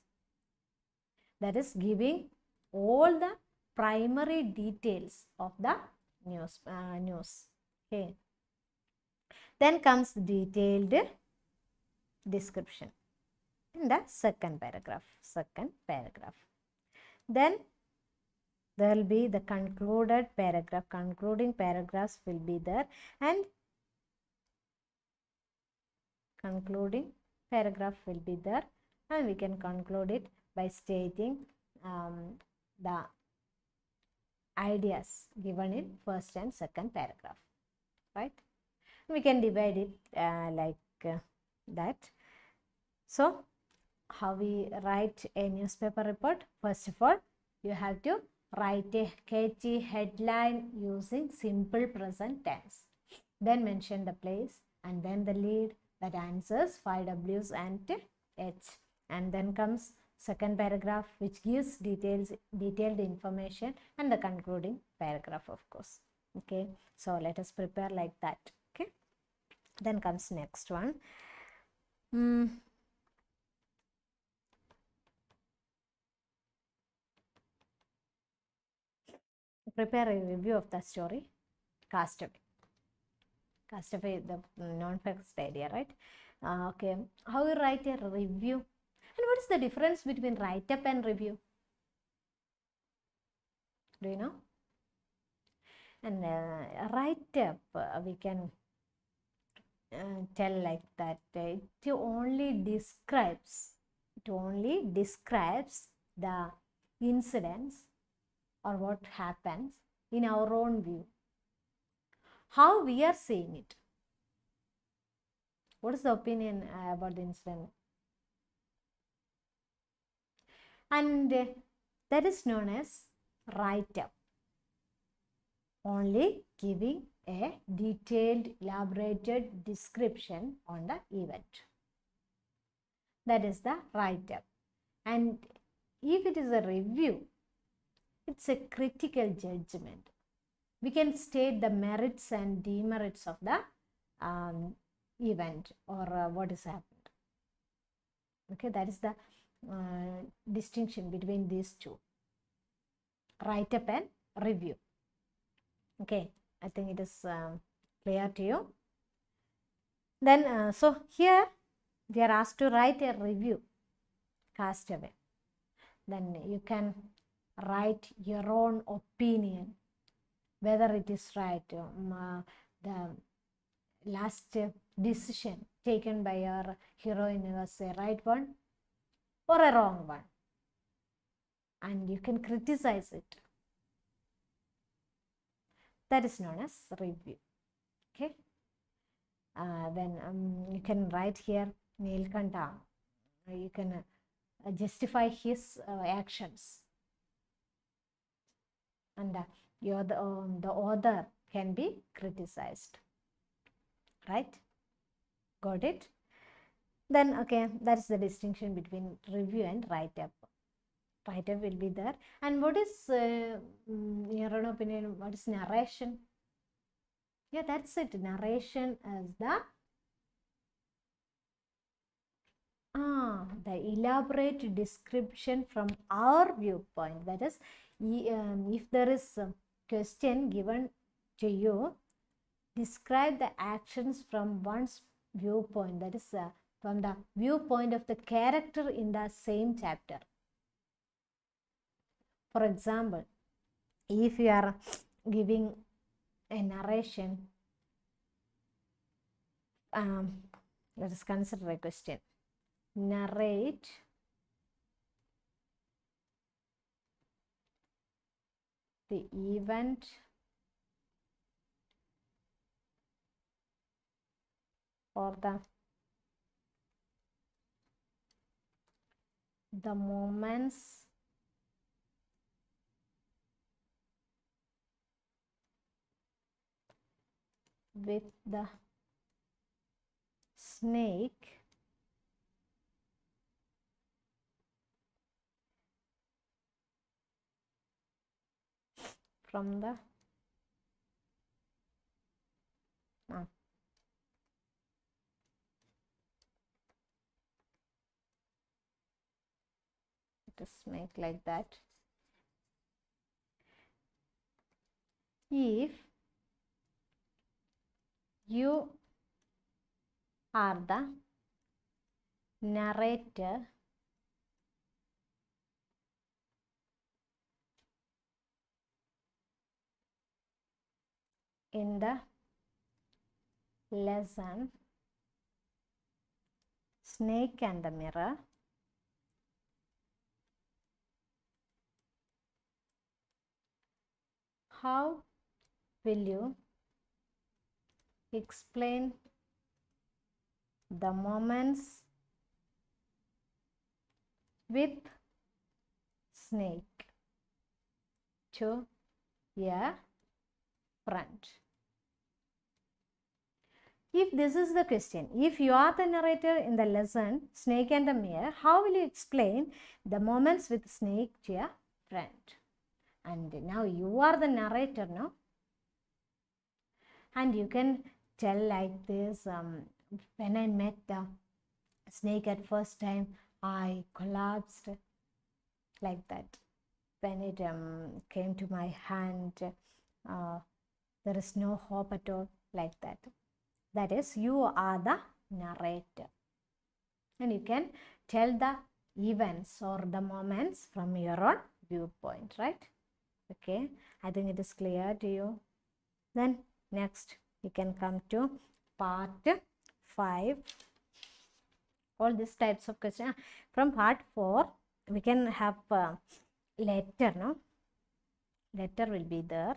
That is giving all the primary details of the news. Okay. Then comes detailed description in the second paragraph. Then there will be the concluded paragraph. Concluding paragraphs will be there, and we can conclude it by stating the ideas given in first and second paragraph, right? We can divide it like that. So how we write a newspaper report? First of all, you have to write a catchy headline using simple present tense. Then mention the place, and then the lead that answers 5 W's and H. And then comes second paragraph, which gives detailed information, and the concluding paragraph, of course. Okay, so let us prepare like that. Okay, then comes next one. Prepare a review of the story Castaway. Castaway, the non-fixed idea, right? Okay, how you write a review? And what is the difference between write-up and review? Do you know? And write-up, we can tell like that. It only describes the incidents or what happens in our own view, how we are seeing it. What is the opinion about the incident? And that is known as write-up, only giving a detailed, elaborated description on the event. That is the write-up. And if it is a review, it's a critical judgment. We can state the merits and demerits of the event or what has happened. Okay, that is the distinction between these two, write-up and review. Okay, I think it is clear to you. Then, so here we are asked to write a review, Castaway. Then you can write your own opinion, whether it is right, the last decision taken by your heroine was a right one or a wrong one, and you can criticize it. That is known as review. Okay. Then you can write here Neelkanta. You can justify his actions, and the author can be criticized. right? Got it? Then, okay, that's the distinction between review and write-up. Write-up will be there. And what is, in your own opinion, what is narration? Yeah, that's it. Narration is the elaborate description from our viewpoint. That is, if there is a question given to you, describe the actions from one's viewpoint. That is, from the viewpoint of the character in the same chapter. For example, if you are giving a narration, let us consider a question. Narrate the event or the moments with the snake from the just make like that. If you are the narrator in the lesson Snake and the Mirror, how will you explain the moments with snake to a friend? If this is the question, if you are the narrator in the lesson Snake and the Mirror, how will you explain the moments with snake to a friend? And now you are the narrator, no? And you can tell like this, when I met the snake at first time, I collapsed, like that. When it came to my hand, there is no hope at all, like that. That is, you are the narrator. And you can tell the events or the moments from your own viewpoint, right? Okay, I think it is clear to you. Then next, we can come to part 5. All these types of questions. From part 4, we can have letter, no? Letter will be there.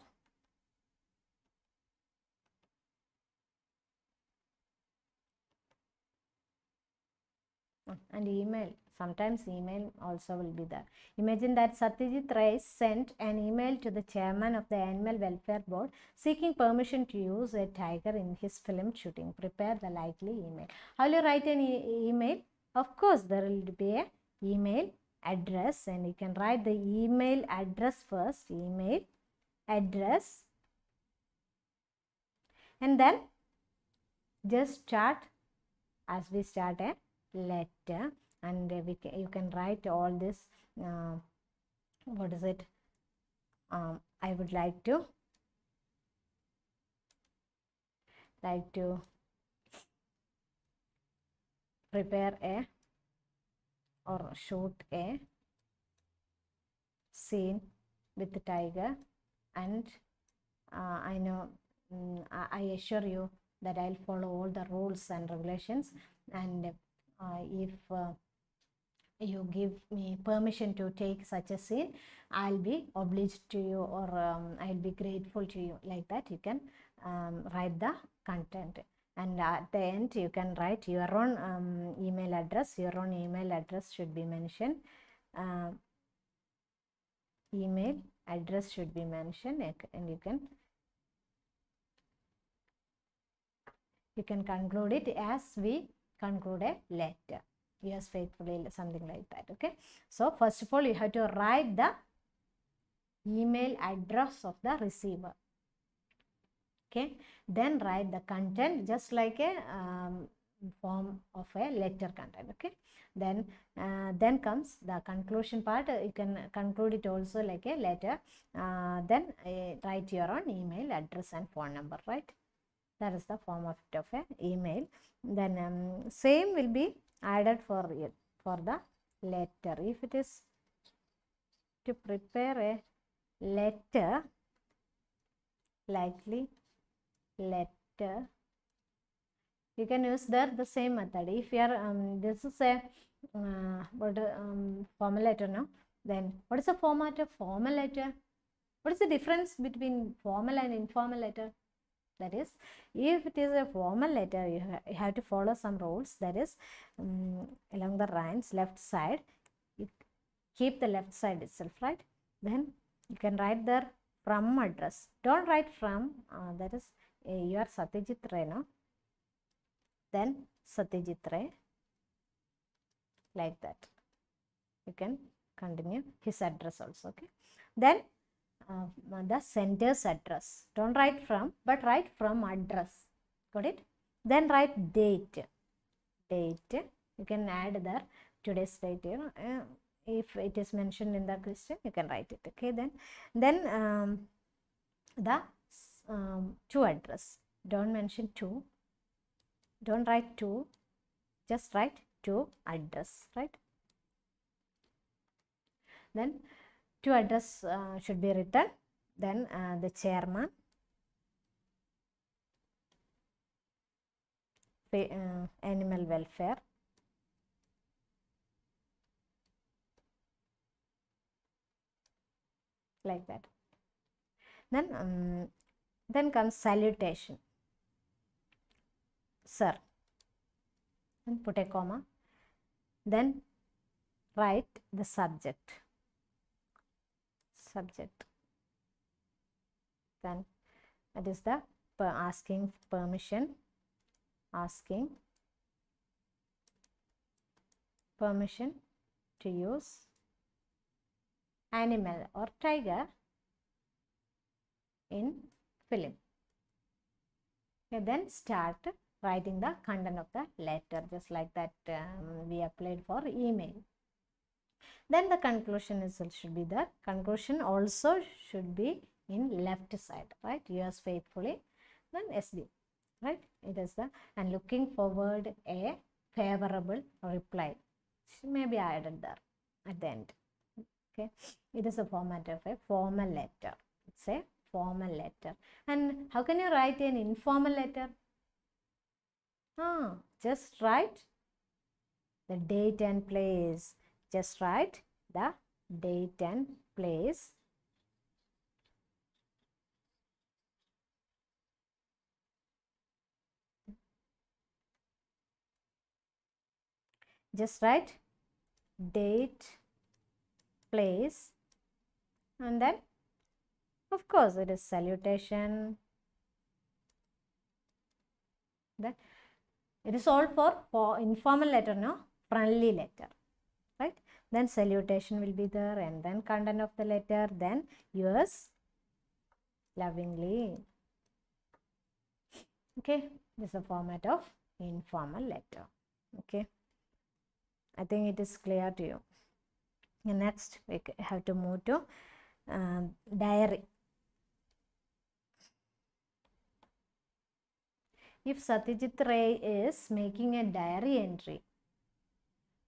And email. Sometimes email also will be there. Imagine that Satyajit Ray sent an email to the chairman of the Animal Welfare Board seeking permission to use a tiger in his film shooting. Prepare the likely email. How will you write an email? Of course, there will be an email address, and you can write the email address first. Email address, and then just start as we start a letter, and you can write all this. What is it? I would like to prepare a or shoot a scene with the tiger, and I know, I assure you that I'll follow all the rules and regulations, and if you give me permission to take such a scene, I'll be obliged to you, or I'll be grateful to you, like that. You can write the content, and at the end you can write your own email address. Your own email address should be mentioned. Email address should be mentioned, and you can You can conclude it as we conclude a letter. Yours faithfully, something like that. Okay. So first of all, you have to write the email address of the receiver. Okay. Then write the content just like a form of a letter content. Okay. Then comes the conclusion part. You can conclude it also like a letter. Then write your own email address and phone number, right? That is the format of an email. Then same will be added for the letter. If it is to prepare a letter, likely letter, you can use there the same method. If you are this is a formal letter now, then what is the format of formal letter? What is the difference between formal and informal letter? That is, if it is a formal letter, you have to follow some rules. That is, along the lines, left side, you keep the left side itself, right? Then you can write there from address. Don't write from, that is, you are Satyajit Ray now. Then Satyajit Ray, like that. You can continue his address also, okay? Then the sender's address. Don't write from, but write from address. Got it? Then write date. Date. You can add there today's date. You know, if it is mentioned in the question, you can write it. Okay. Then the to address. Don't mention to. Don't write to. Just write to address. Right. Then to address should be written. Then the chairman, animal welfare, like that. Then comes salutation, sir. Then put a comma. Then write the subject. Then that is the asking permission, to use animal or tiger in film. Okay, then start writing the content of the letter, just like that we applied for email. Then the conclusion should be there. Conclusion also should be in left side, right? Yours faithfully. Then SD, right? It is the, and looking forward a favorable reply. It may be added there at the end. Okay. It is a format of a formal letter. It's a formal letter. And how can you write an informal letter? Just write the date and place. Just write the date and place. Just write date, place, and then of course it is salutation. Then it is all for informal letter, no? Friendly letter, right? Then salutation will be there, and then content of the letter, then yours lovingly. Okay, this is the format of informal letter. Okay, I think it is clear to you. And next we have to move to diary. If Satyajit Ray is making a diary entry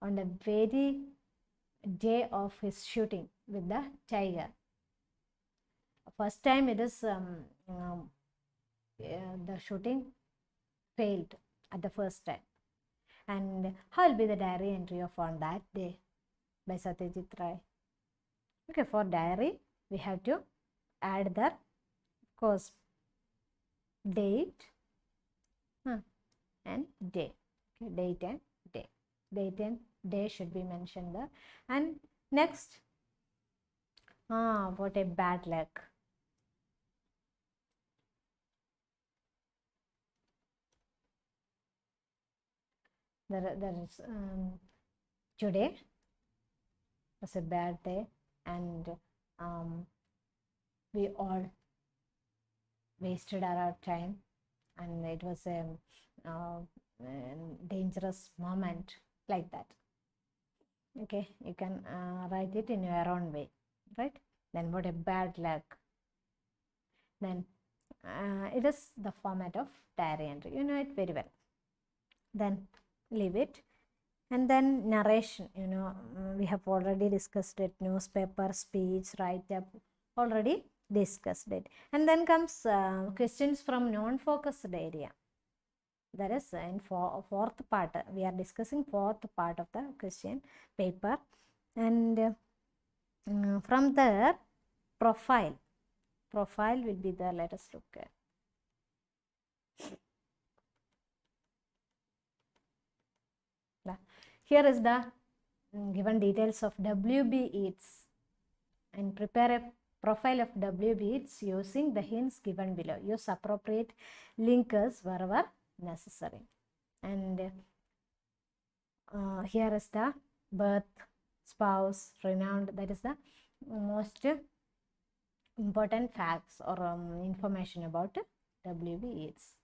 on the very day of his shooting with the tiger, first time it is the shooting failed at the first time, and how will be the diary entry of on that day by Satyajit Ray? Okay, for diary we have to add the, of course, date and day. Okay, date and day. Date and day should be mentioned there. And next, what a bad luck. there is today was a bad day, and we all wasted our time, and it was a dangerous moment, like that. Okay, you can write it in your own way, right? Then what a bad luck. Then it is the format of diary entry. You know it very well. Then leave it. And then narration, we have already discussed it. Newspaper, speech, write-up, already discussed it. And then comes questions from non-focused area. That is in fourth part. We are discussing fourth part of the question paper. And from there, profile will be there. Let us look at. Here is the given details of WB Eats, and prepare a profile of WB Eats using the hints given below. Use appropriate linkers wherever necessary. And here is the birth, spouse, renowned. That is the most important facts or information about WB Eats.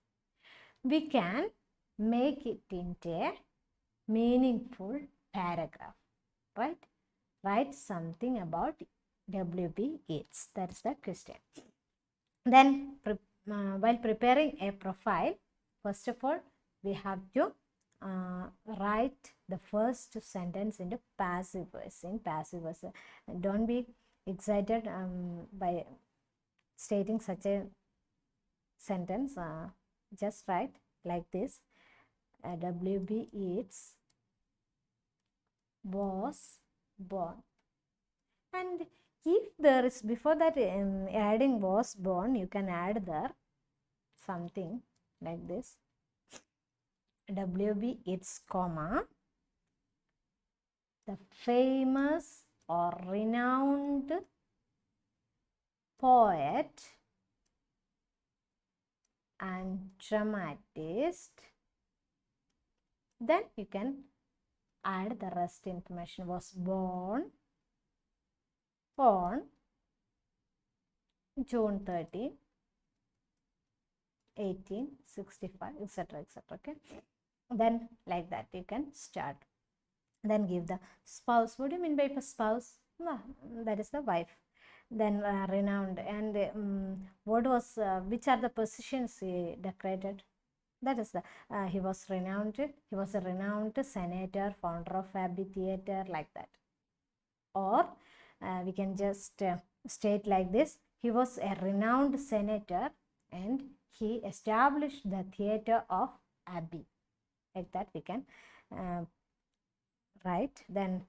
We can make it into a meaningful paragraph, right? Write something about WB Eats. That is the question. Then while preparing a profile, first of all, we have to write the first sentence into passive voice. In passive voice, don't be excited by stating such a sentence. Just write like this. WB Eats was born. And if there is, before that adding was born, you can add there something like this. WB Eats, comma, the famous or renowned poet and dramatist. Then you can add the rest information. Was born on June 13, 1865, etc., etc. Okay. Then like that you can start. Then give the spouse. What do you mean by spouse? No, that is the wife. Then renowned, and what was which are the positions he decorated? That is the he was renowned. He was a renowned senator, founder of amphitheater, like that. Or we can just state like this: he was a renowned senator and he established the theater of Abbey. Like that we can write. Then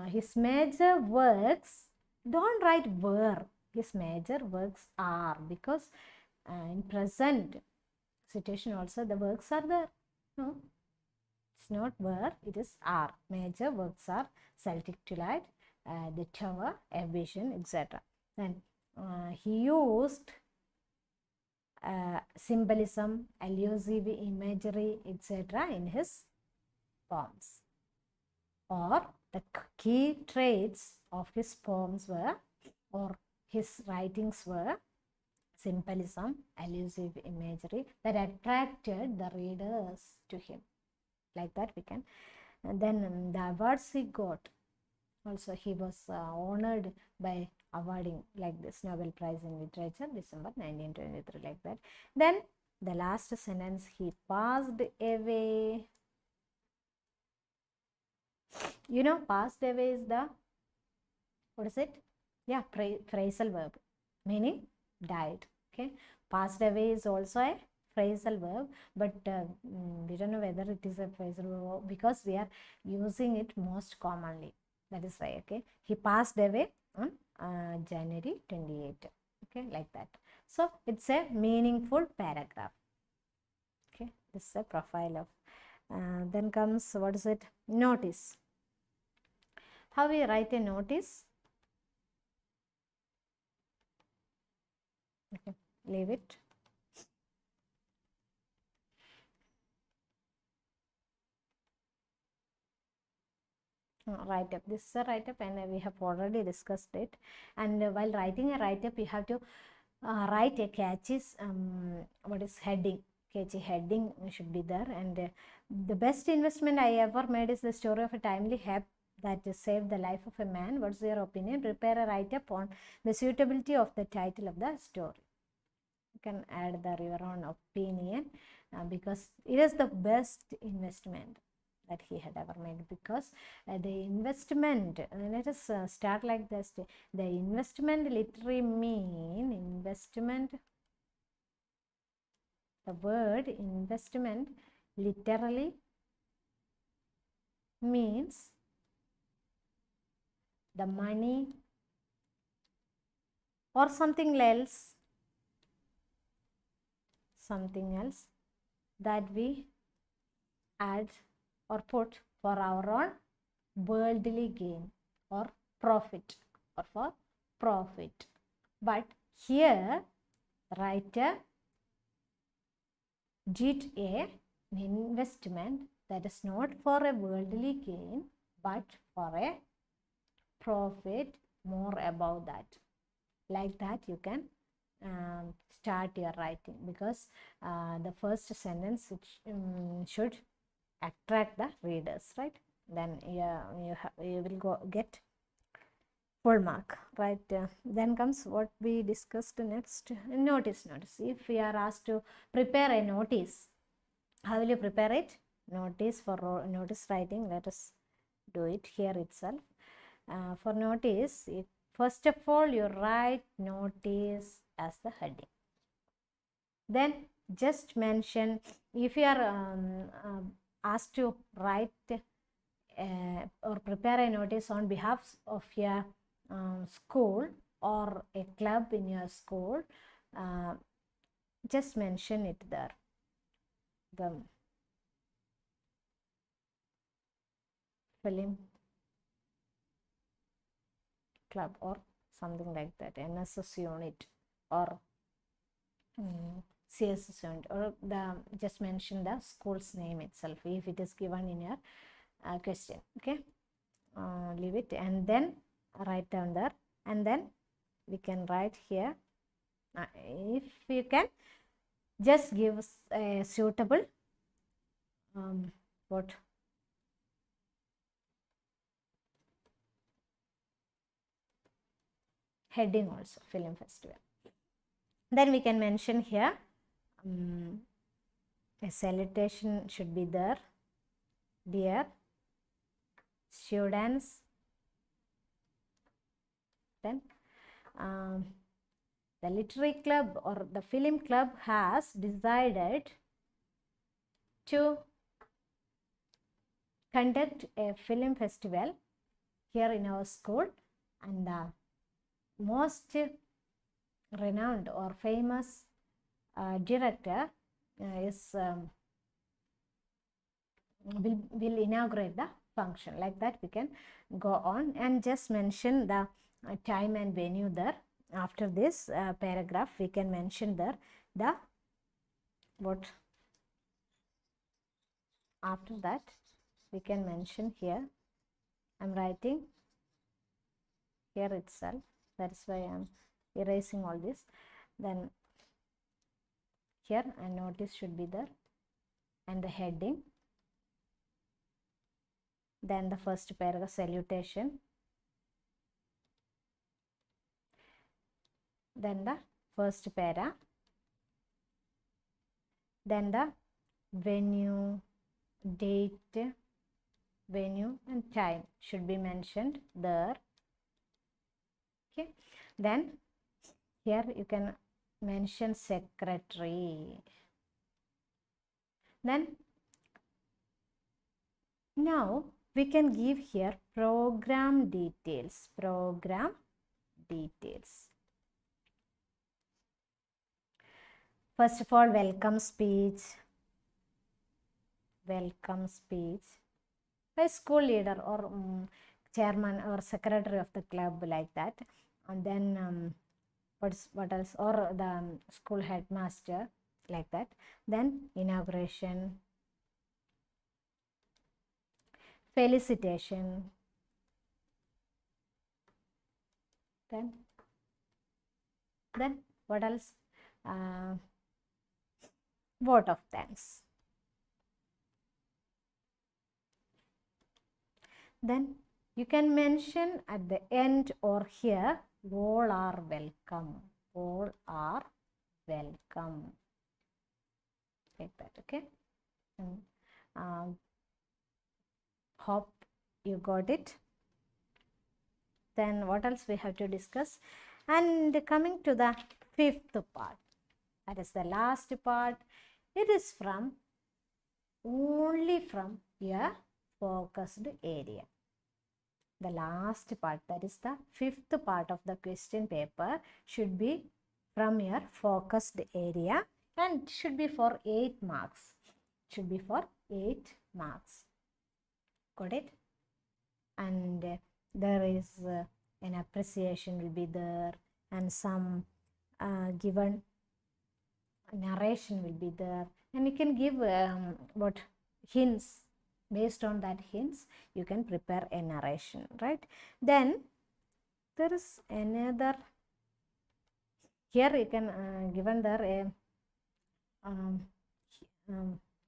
his major works, don't write were, his major works are, because in present situation also the works are there. No, it's not were, it is are. Major works are Celtic Twilight, the Tower, Aviation, etc. Then he used symbolism, allusive imagery, etc. in his poems. Or the key traits of his poems were, or his writings were, symbolism, allusive imagery that attracted the readers to him. Like that we can. And then the awards he got, also he was honored by awarding like this: Nobel Prize in Literature, December 1923, like that. Then the last sentence: he passed away. You know, passed away is the, what is it? Yeah, phrasal verb, meaning died. Okay, passed away is also a phrasal verb, but we don't know whether it is a phrasal verb because we are using it most commonly. That is why. Okay, he passed away on January 28. Okay, like that. So it's a meaningful paragraph. Okay, this is a profile of. Then comes, what is it? Notice. How we write a notice? Okay, leave it. write-up. This is a write-up, and we have already discussed it. And while writing a write-up, you have to write a catchy heading. Catchy heading should be there. And the best investment I ever made is the story of a timely help that saved the life of a man. What's your opinion? Prepare a write-up on the suitability of the title of the story. You can add your own opinion, because it is the best investment that he had ever made. Because the investment, let us start like this. The investment literally mean investment. The word investment literally means the money or something else that we add or put for our own worldly gain or profit, or for profit. But here writer did an investment that is not for a worldly gain but for a profit, more above that. Like that you can start your writing, because the first sentence should attract the readers, right? Then you will get full mark, right? Then comes what we discussed next. Notice. If we are asked to prepare a notice, how will you prepare it? Notice, for notice writing, let us do it here itself. For notice, first of all you write notice as the heading. Then just mention, if you are asked to write or prepare a notice on behalf of your school or a club in your school, just mention it there. The film club or something like that, NSS unit or CSS unit, or just mention the school's name itself if it is given in your question. Okay, leave it and then write down there, and then we can write here. If you can just give a suitable heading also, film festival. Then we can mention here a salutation should be there. Dear students. Then the literary club or the film club has decided to conduct a film festival here in our school, and the most renowned or famous director will inaugurate the function. Like that we can go on and just mention the time and venue there. After this paragraph we can mention there the what. After that we can mention here, I'm writing here itself, that's why I'm erasing all this. Then here a notice should be there and the heading. Then the first paragraph, salutation. Then the first para. Then the venue, date, venue and time should be mentioned there. Okay. Then here you can mention secretary. Then now we can give here program details. Program details. First of all, welcome speech. Welcome speech by school leader or chairman or secretary of the club, like that. And then what else, or the school headmaster, like that. Then inauguration, felicitation, Then what else? Vote of thanks. Then you can mention at the end or here, all are welcome. All are welcome. Like that, okay? Hope you got it. Then what else we have to discuss? And coming to the fifth part, that is the last part. It is only from your focused area. The last part, that is the fifth part of the question paper, should be from your focused area and should be for 8 marks. Should be for 8 marks. Got it? And there is an appreciation will be there, and some given narration will be there, and you can give what hints. Based on that hints, you can prepare a narration, right? Then there is another, here you can given there a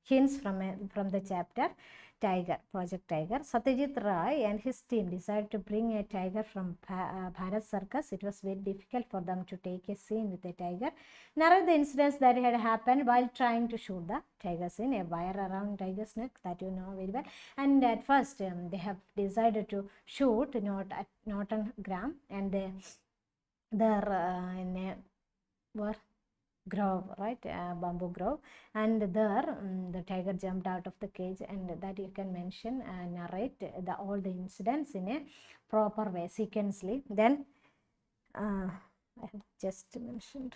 hints from the chapter Tiger, Project Tiger. Satyajit Ray and his team decided to bring a tiger from Bharat Circus. It was very difficult for them to take a scene with a tiger. Narrate the incidents that had happened while trying to shoot the tiger scene. A wire around tiger's neck, that you know very well. And at first they have decided to shoot not at Norton Graham, and there in a grove, right? Bamboo grove, and there the tiger jumped out of the cage, and that you can mention and narrate all the incidents in a proper way, sequentially. Then I have just mentioned.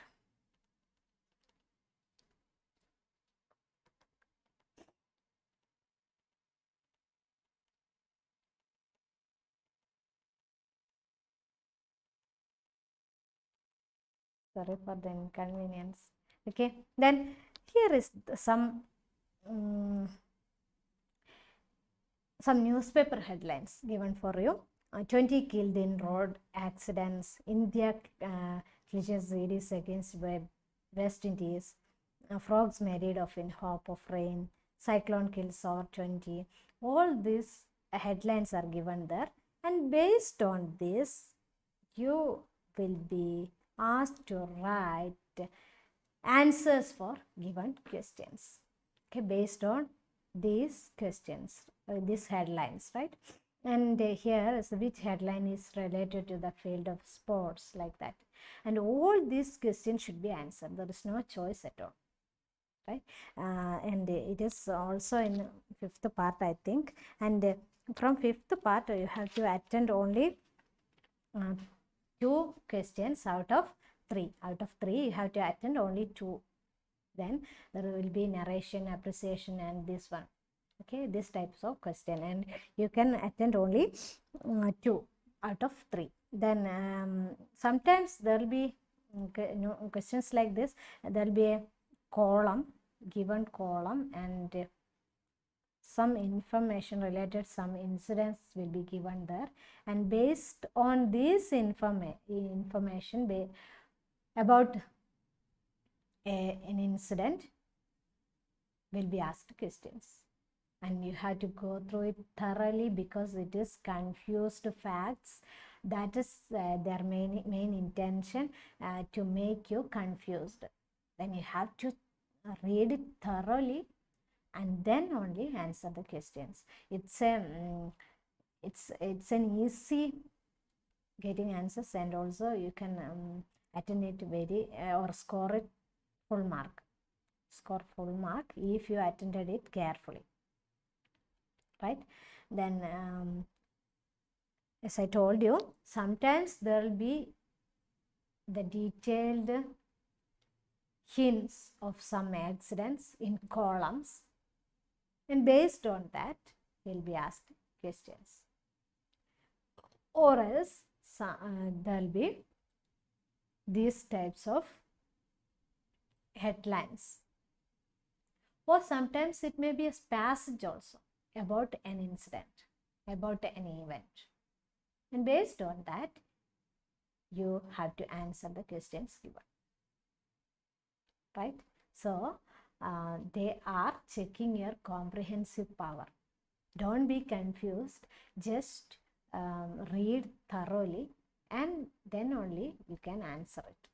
Sorry for the inconvenience. Okay, then here is some newspaper headlines given for you. 20 killed in road accidents. India clinches series against West Indies. Frogs married off in hope of rain. Cyclone kills over 20. All these headlines are given there, and based on this, you will be asked to write answers for given questions. Okay, based on these questions, these headlines, right? And here is which headline is related to the field of sports, like that. And all these questions should be answered. There is no choice at all, right? And it is also in fifth part, I think. And from fifth part, you have to attend only 2 questions out of 3. Out of 3, you have to attend only 2. Then there will be narration, appreciation, and this one. Okay, these types of question, and you can attend only 2 out of 3. Then sometimes there will be questions like this. There will be a column, given column, and some information related, some incidents will be given there, and based on this information about an incident will be asked questions, and you have to go through it thoroughly, because it is confused facts. That is their main intention, to make you confused. Then you have to read it thoroughly and then only answer the questions. It's an easy getting answers, and also you can attend it very or score it full mark. Score full mark if you attended it carefully, right? Then as I told you, sometimes there will be the detailed hints of some accidents in columns, and based on that will be asked questions. Or else there will be these types of headlines, or sometimes it may be a passage also about an incident, about an event, and based on that you have to answer the questions given, right? So they are checking your comprehensive power. Don't be confused, just read thoroughly and then only you can answer it.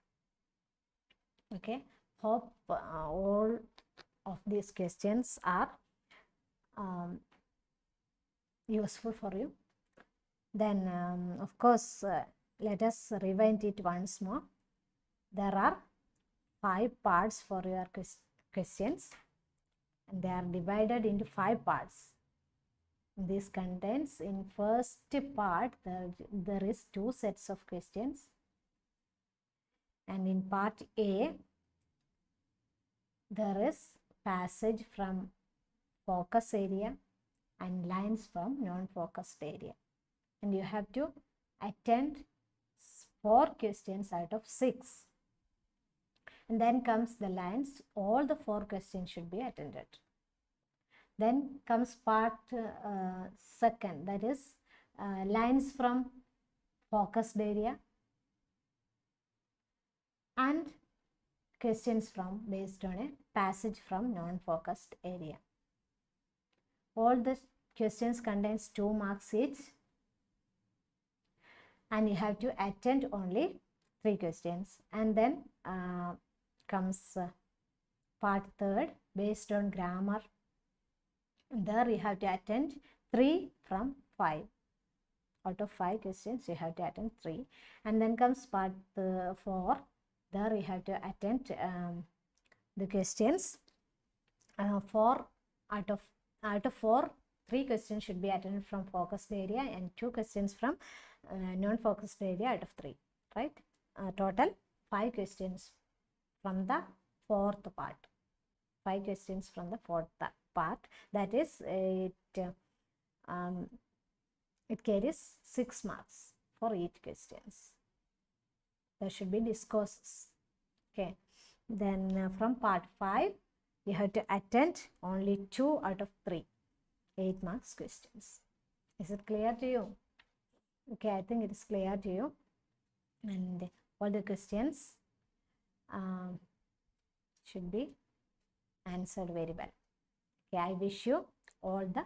Okay, hope all of these questions are useful for you. Then of course let us rewind it once more. There are 5 parts for your questions and they are divided into 5 parts. This contains, in first part there is 2 sets of questions, and in part A there is passage from focus area and lines from non-focused area, and you have to attend 4 questions out of 6. And then comes the lines. All the 4 questions should be attended. Then comes part second, that is lines from focused area and questions from based on a passage from non-focused area. All the questions contains 2 marks each, and you have to attend only 3 questions. And then comes part third, based on grammar. There you have to attend 3 from 5. Out of 5 questions you have to attend 3. And then comes part 4. There you have to attend the questions 4 out of 4. 3 questions should be attended from focused area and 2 questions from non-focused area out of 3, right? Total 5 questions from the 4th part. 5 questions from the 4th part. That is, it carries 6 marks for each questions. There should be discourses. Okay. Then from part 5, you have to attend only 2 out of 3. 8 marks questions. Is it clear to you? Okay, I think it is clear to you. And all the questions should be answered very well. Okay, I wish you all the